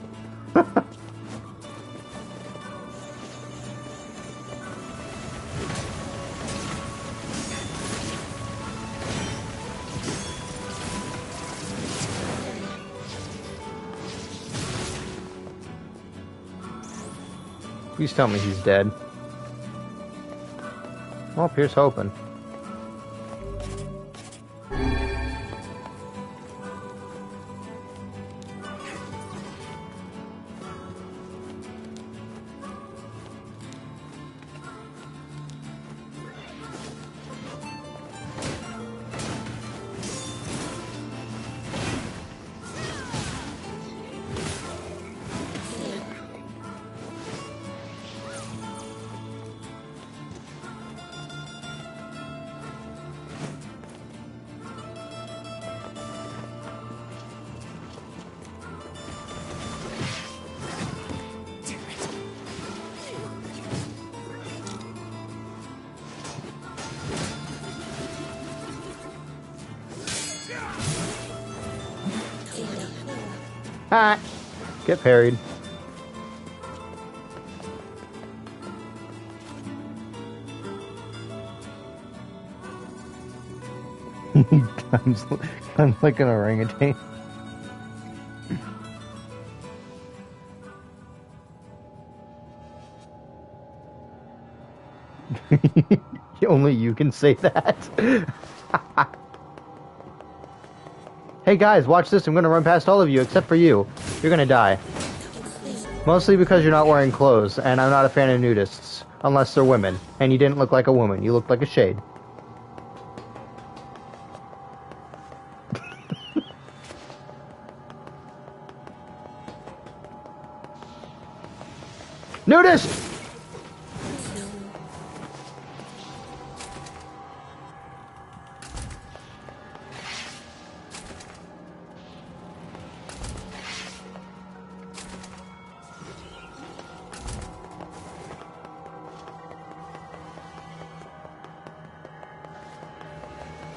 Please tell me he's dead. Well, here's hoping. Ah! Get parried. I'm like an orangutan. Only you can say that. Hey guys, watch this. I'm gonna run past all of you except for you. You're gonna die. Mostly because you're not wearing clothes, and I'm not a fan of nudists. Unless they're women. And you didn't look like a woman. You looked like a shade. Nudist!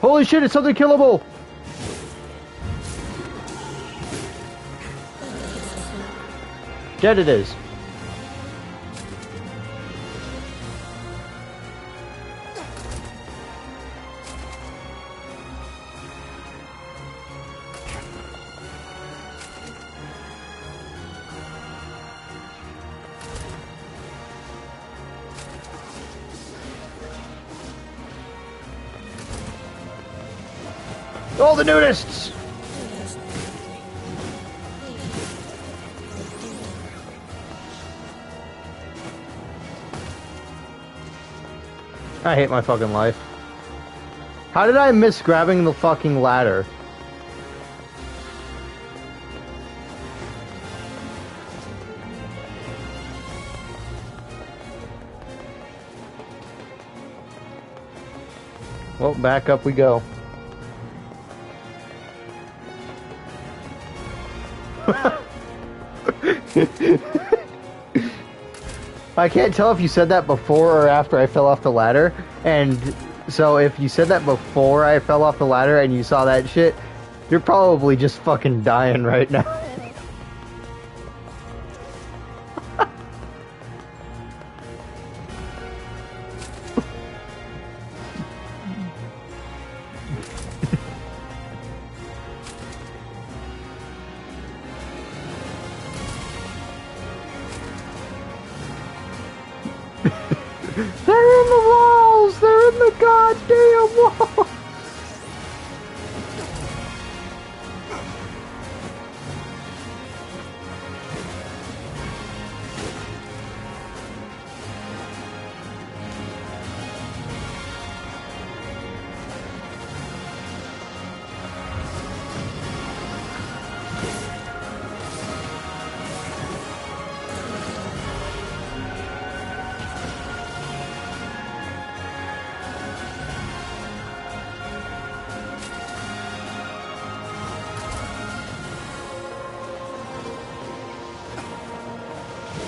Holy shit, it's something killable! Dead it is. All the nudists! I hate my fucking life. How did I miss grabbing the fucking ladder? Well, back up we go. I can't tell if you said that before or after I fell off the ladder, and so if you said that before I fell off the ladder and you saw that shit, you're probably just fucking dying right now. They're in the walls! They're in the goddamn walls!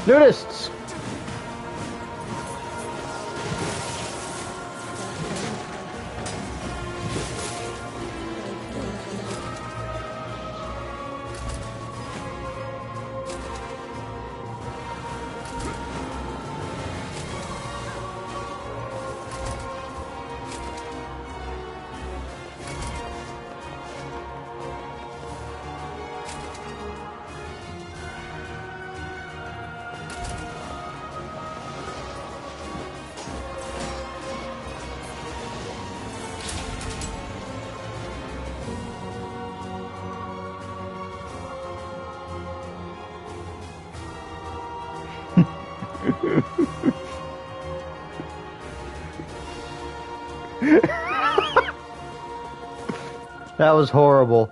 Nudists! That was horrible.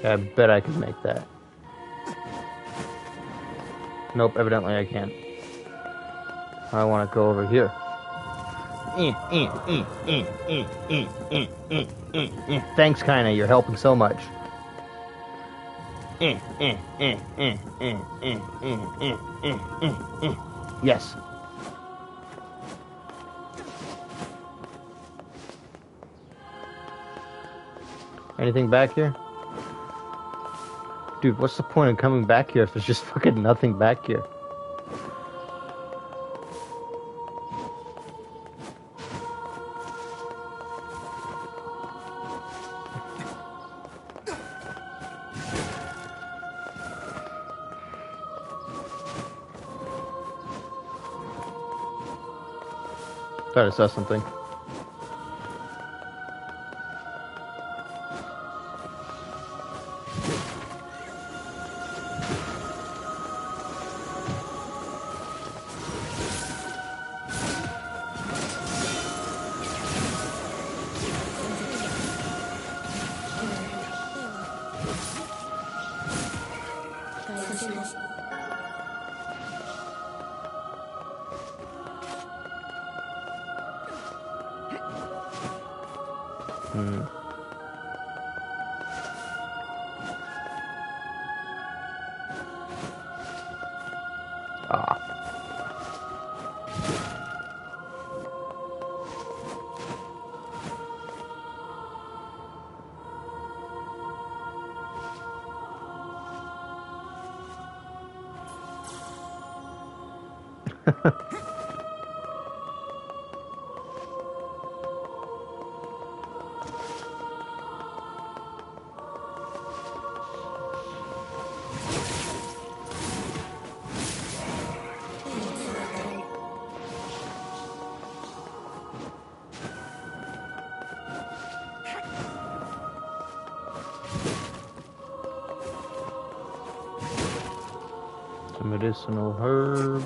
I bet I could make that. Nope, evidently I can't. I want to go over here. Thanks, kinda. You're helping so much. Yes. Anything back here? Dude, what's the point of coming back here if there's just fucking nothing back here? Thought I saw something. Some medicinal herb.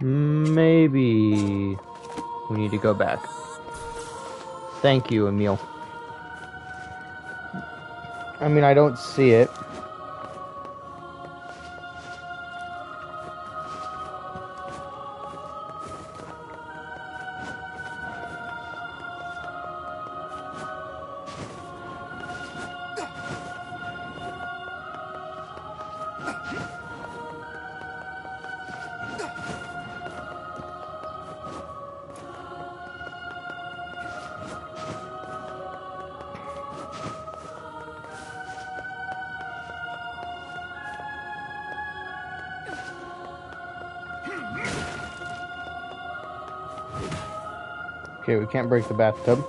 Maybe we need to go back. Thank you, Emil. I mean, I don't see it. Okay, we can't break the bathtub.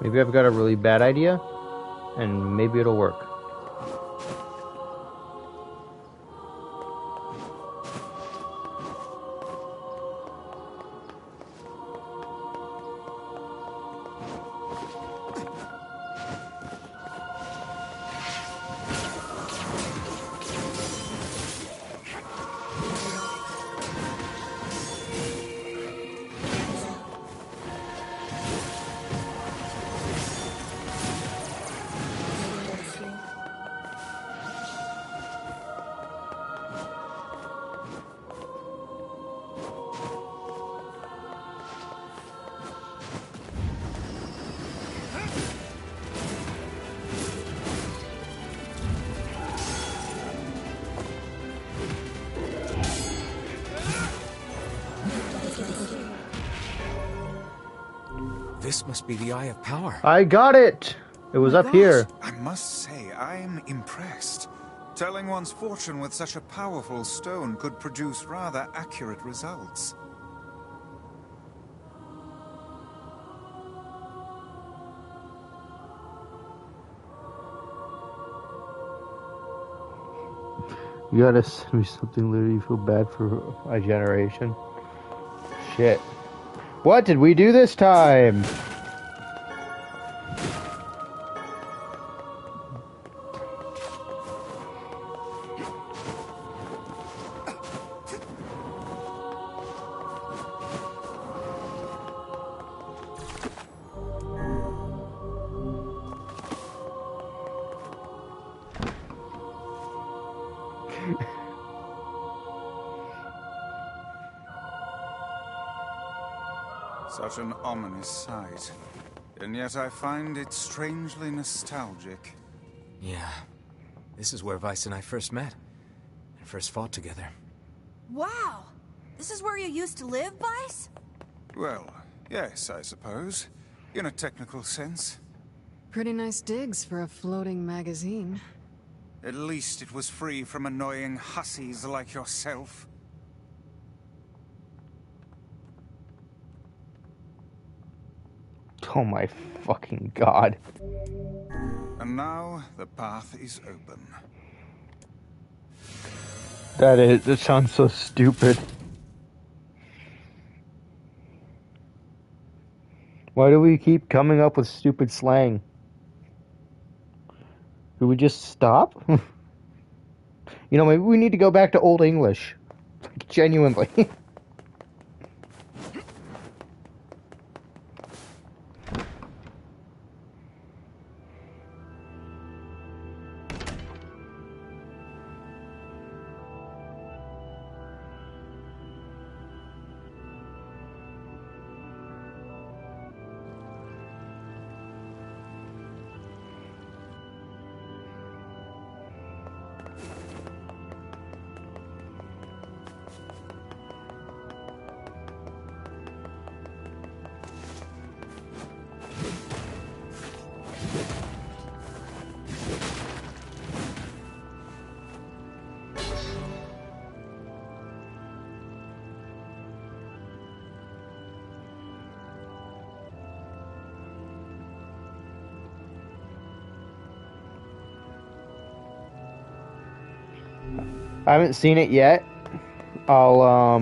Maybe I've got a really bad idea, and maybe it'll work. This must be the Eye of Power. I got it! It was up here. I must say, I'm impressed. Telling one's fortune with such a powerful stone could produce rather accurate results. You gotta send me something literally feel bad for my generation. Shit. What did we do this time? Such an ominous sight. And yet I find it strangely nostalgic. Yeah. This is where Vice and I first met. And first fought together. Wow! This is where you used to live, Vice? Well, yes, I suppose. In a technical sense. Pretty nice digs for a floating magazine. At least it was free from annoying hussies like yourself. Oh my fucking god. And now the path is open. That sounds so stupid. Why do we keep coming up with stupid slang? Do we just stop? You know, maybe we need to go back to Old English. Like, genuinely. I haven't seen it yet. I'll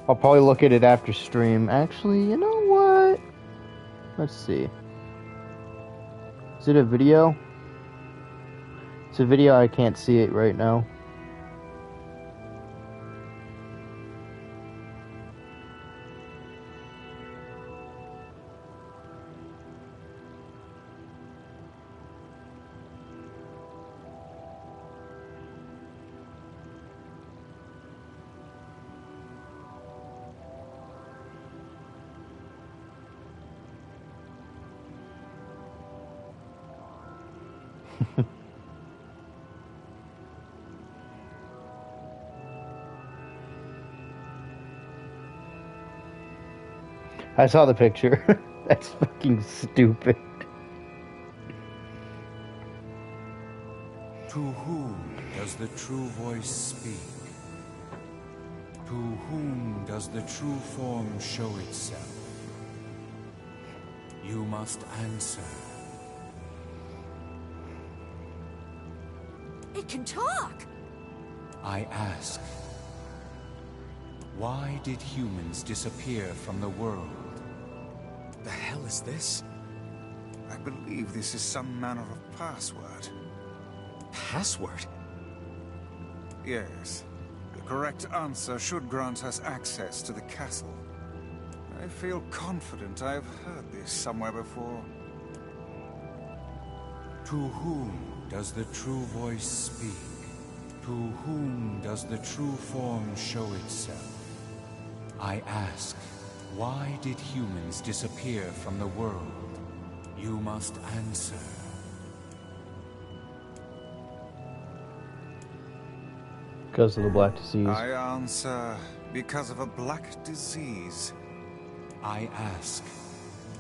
probably look at it after stream. Actually, you know what? Let's see. Is it a video? It's a video, I can't see it right now. I saw the picture. That's fucking stupid. To whom does the true voice speak? To whom does the true form show itself? You must answer. It can talk! I ask, why did humans disappear from the world? The hell is this? I believe this is some manner of password. Password? Yes. The correct answer should grant us access to the castle. I feel confident I have heard this somewhere before. To whom does the true voice speak? To whom does the true form show itself? I ask, why did humans disappear from the world? You must answer. Because of the black disease. I answer, because of a black disease. I ask,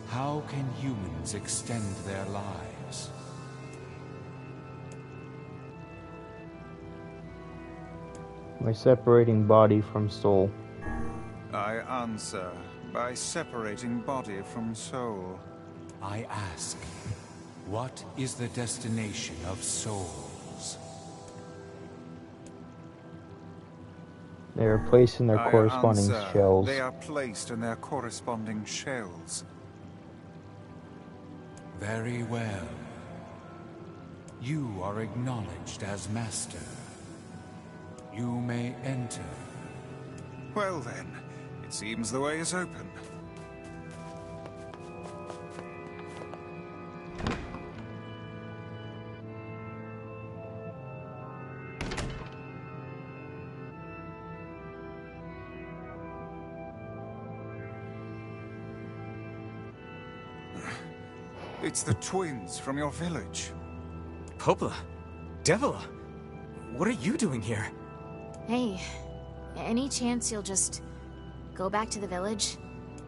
how can humans extend their lives? By separating body from soul. I answer, by separating body from soul. I ask, what is the destination of souls? They are placed in their corresponding answer, shells. They are placed in their corresponding shells. Very well. You are acknowledged as master. You may enter. Well then, it seems the way is open. It's the twins from your village. Popola? Devila? What are you doing here? Hey, any chance you'll just go back to the village?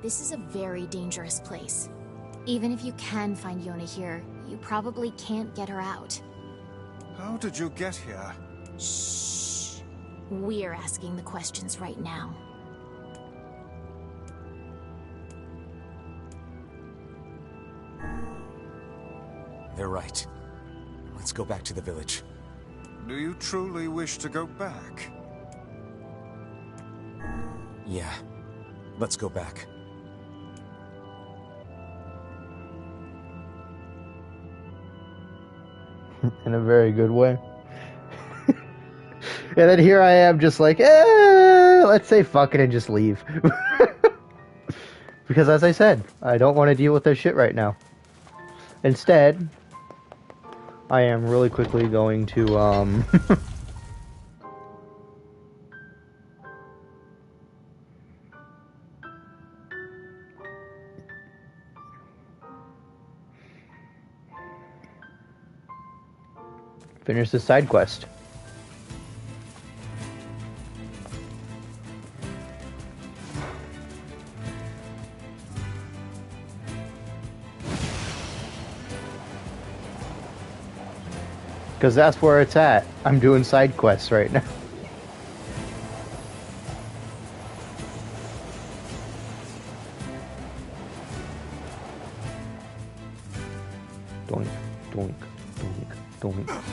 This is a very dangerous place. Even if you can find Yona here, you probably can't get her out. How did you get here? Shh. We're asking the questions right now. They're right. Let's go back to the village. Do you truly wish to go back? Yeah. Let's go back. In a very good way. And then here I am just like, let's say fuck it and just leave. Because as I said, I don't want to deal with their shit right now. Instead, I am really quickly going to, finish this side quest. Because that's where it's at. I'm doing side quests right now. Doink, doink, doink, doink.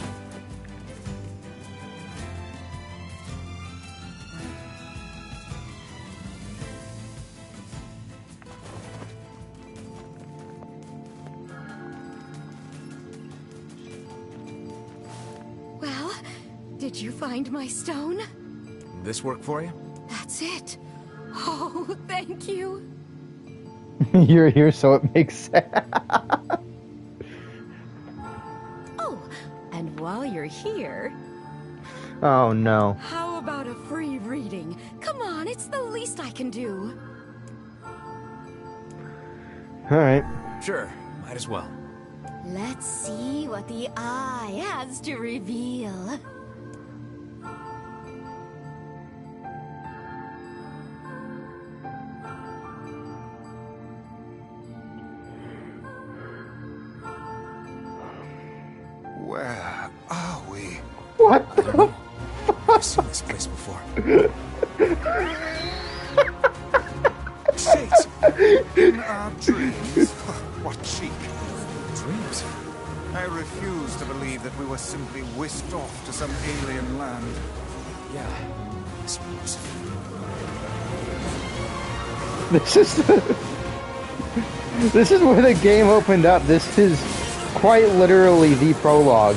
Well, did you find my stone? This work for you? That's it. Oh, thank you. You're here, so it makes sense. Oh, and while you're here, Oh no. how about a free reading? Come on, it's the least I can do. Alright. Sure. Might as well. Let's see what the eye has to reveal. Where are we? What the I've seen this place before. Shit! In our dreams? What cheek. Dreams? I refuse to believe that we were simply whisked off to some alien land. Yeah, I suppose. This is where the game opened up. This is quite literally the prologue.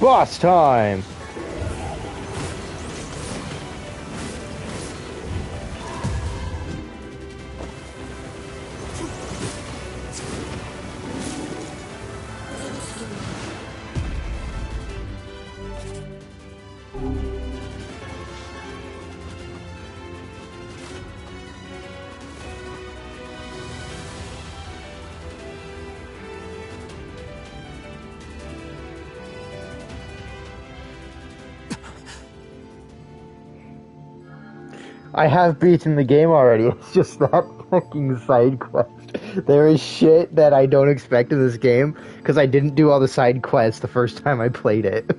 Boss time! I have beaten the game already. It's just that fucking side quest. There is shit that I don't expect in this game because I didn't do all the side quests the first time I played it.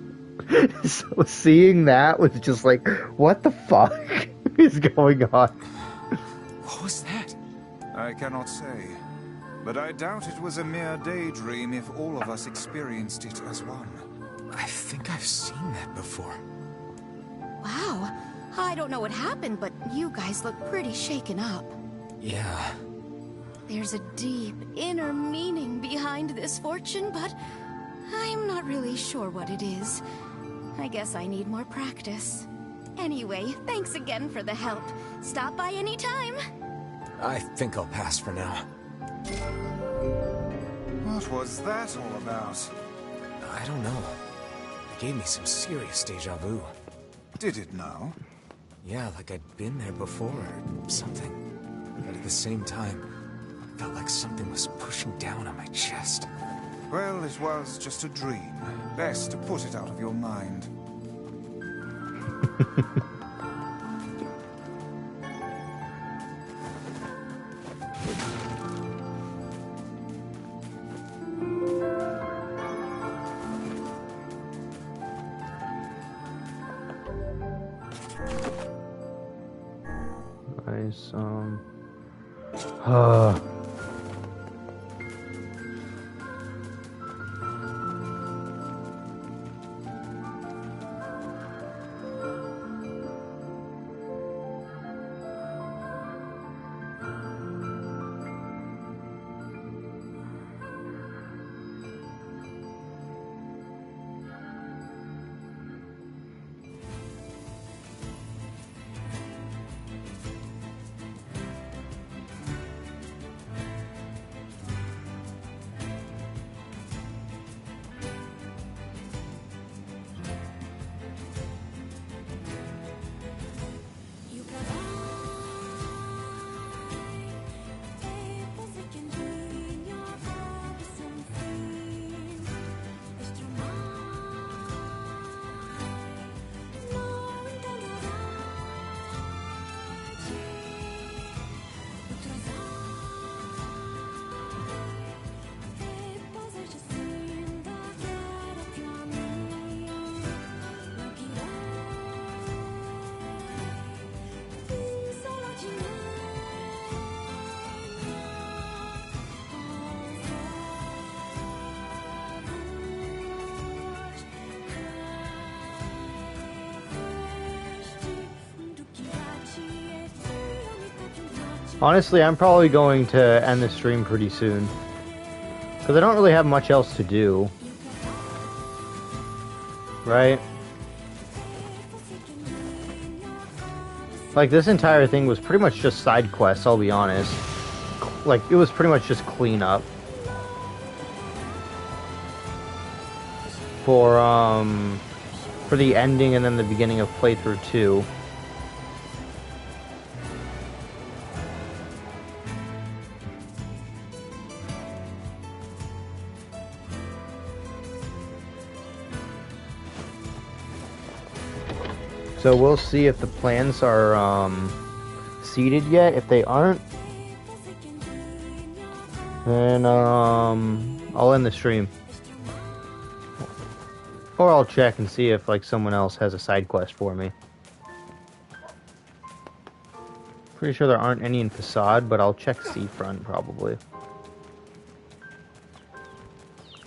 So seeing that was just like, what the fuck is going on? What was that? I cannot say, but I doubt it was a mere daydream if all of us experienced it as one. I think I've seen that before. Wow. I don't know what happened, but you guys look pretty shaken up. Yeah. There's a deep inner meaning behind this fortune, but I'm not really sure what it is. I guess I need more practice. Anyway, thanks again for the help. Stop by any time. I think I'll pass for now. What was that all about? I don't know. It gave me some serious deja vu. Did it now? Yeah, like I'd been there before or something. But at the same time, I felt like something was pushing down on my chest. Well, it was just a dream. Best to put it out of your mind. Nice, Honestly, I'm probably going to end the stream pretty soon. Because I don't really have much else to do. Right? Like, this entire thing was pretty much just side quests, I'll be honest. Like, it was pretty much just cleanup. For the ending and then the beginning of playthrough 2. So we'll see if the plans are seeded yet. If they aren't, then I'll end the stream. Or I'll check and see if like someone else has a side quest for me. Pretty sure there aren't any in Facade, but I'll check Seafront probably.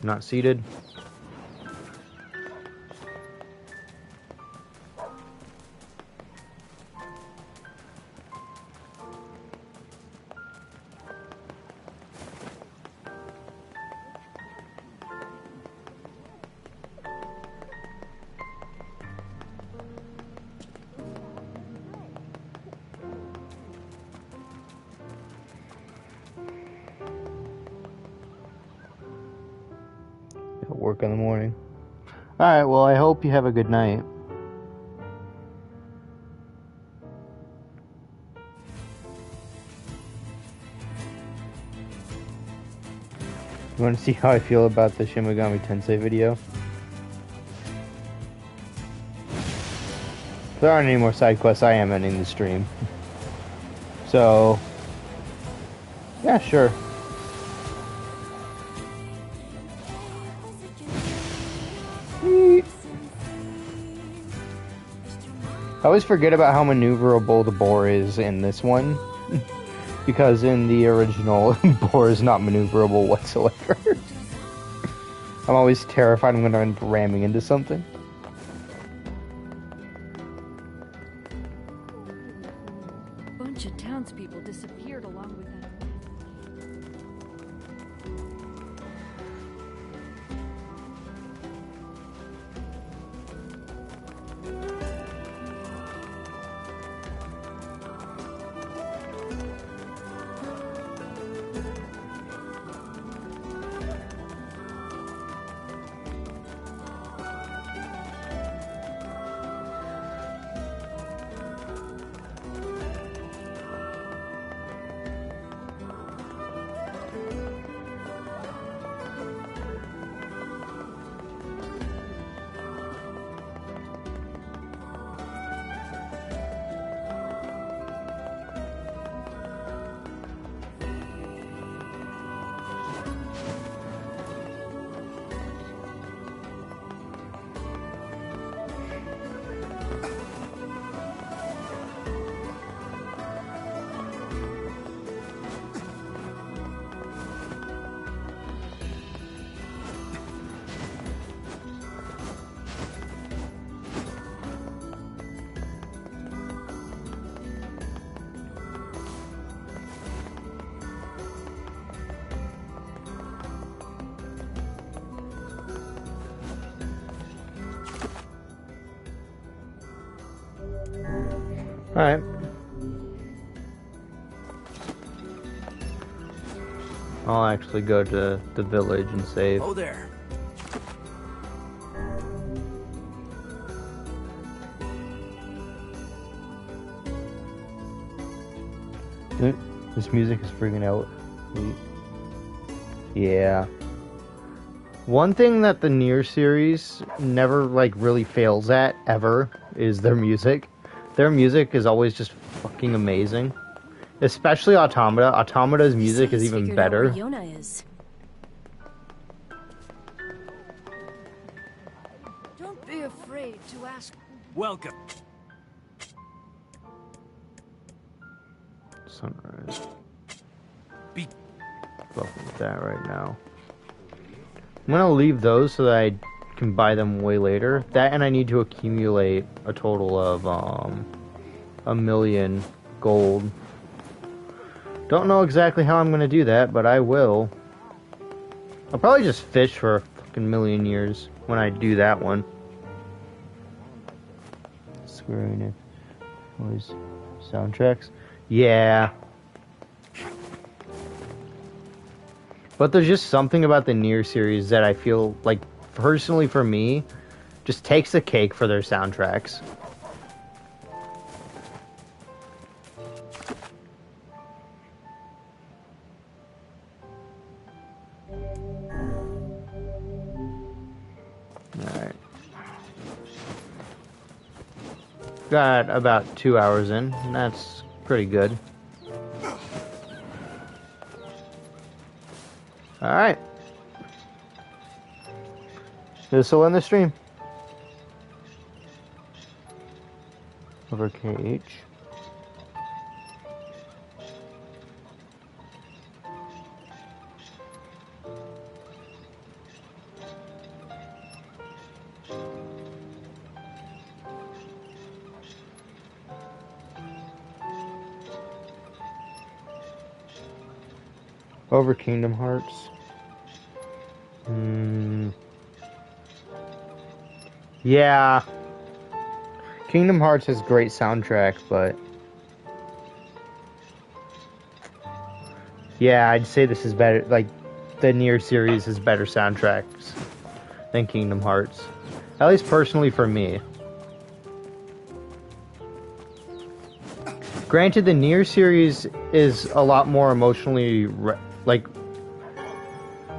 Not seeded. Work in the morning. Alright, well, I hope you have a good night. You want to see how I feel about the Shin Megami Tensei video? If there aren't any more side quests, I am ending the stream. So, yeah, sure. I always forget about how maneuverable the boar is in this one. Because in the original, boar is not maneuverable whatsoever. I'm always terrified I'm going to end up ramming into something. A bunch of townspeople disappeared along with that. Alright. I'll actually go to the village and save. Oh there. This music is freaking out. Yeah. One thing that the NieR series never, like, really fails at, ever, is their music. Their music is always just fucking amazing. Especially Automata. Automata's music is even better. Don't be afraid to ask. Welcome. Sunrise. Fuck with that right now. I'm gonna leave those so that I can buy them way later. That, and I need to accumulate a total of 1,000,000 gold. Don't know exactly how I'm gonna do that, but I will. I'll probably just fish for a fucking million years when I do that one. Squaring it. Always soundtracks. Yeah. But there's just something about the NieR series that I feel like, personally for me, just takes the cake for their soundtracks. Alright. Got about 2 hours in, and that's pretty good. Alright. This will end the stream. Over KH. Over Kingdom Hearts. Yeah. Kingdom Hearts has great soundtrack, but yeah, I'd say this is better. Like, the NieR series has better soundtracks than Kingdom Hearts. At least personally for me. Granted, the NieR series is a lot more emotionally,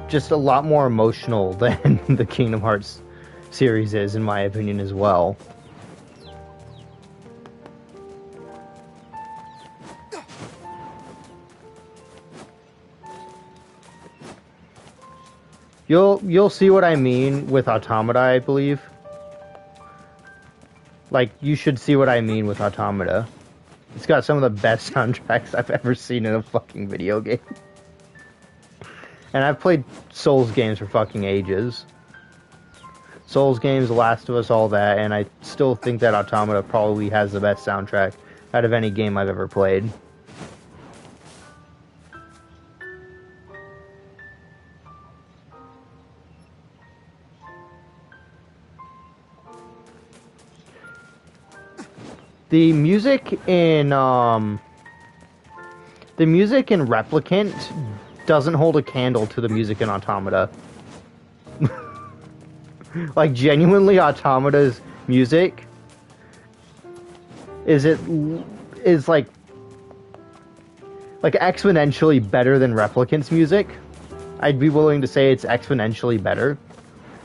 just a lot more emotional than the Kingdom Hearts series is, in my opinion, as well. You'll see what I mean with Automata, I believe. Like, you should see what I mean with Automata. It's got some of the best soundtracks I've ever seen in a fucking video game. And I've played Souls games for fucking ages. Souls games, Last of Us, all that, and I still think that Automata probably has the best soundtrack out of any game I've ever played. The music in Replicant doesn't hold a candle to the music in Automata. Like, genuinely, Automata's music is like exponentially better than Replicant's music. I'd be willing to say it's exponentially better.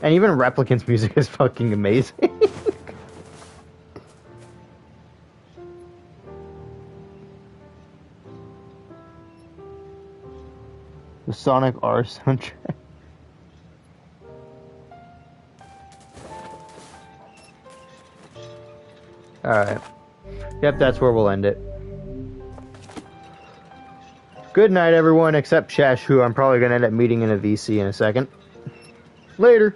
And even Replicant's music is fucking amazing. The Sonic R soundtrack. Alright. Yep, that's where we'll end it. Good night, everyone, except Shash, who I'm probably going to end up meeting in a VC in a second. Later.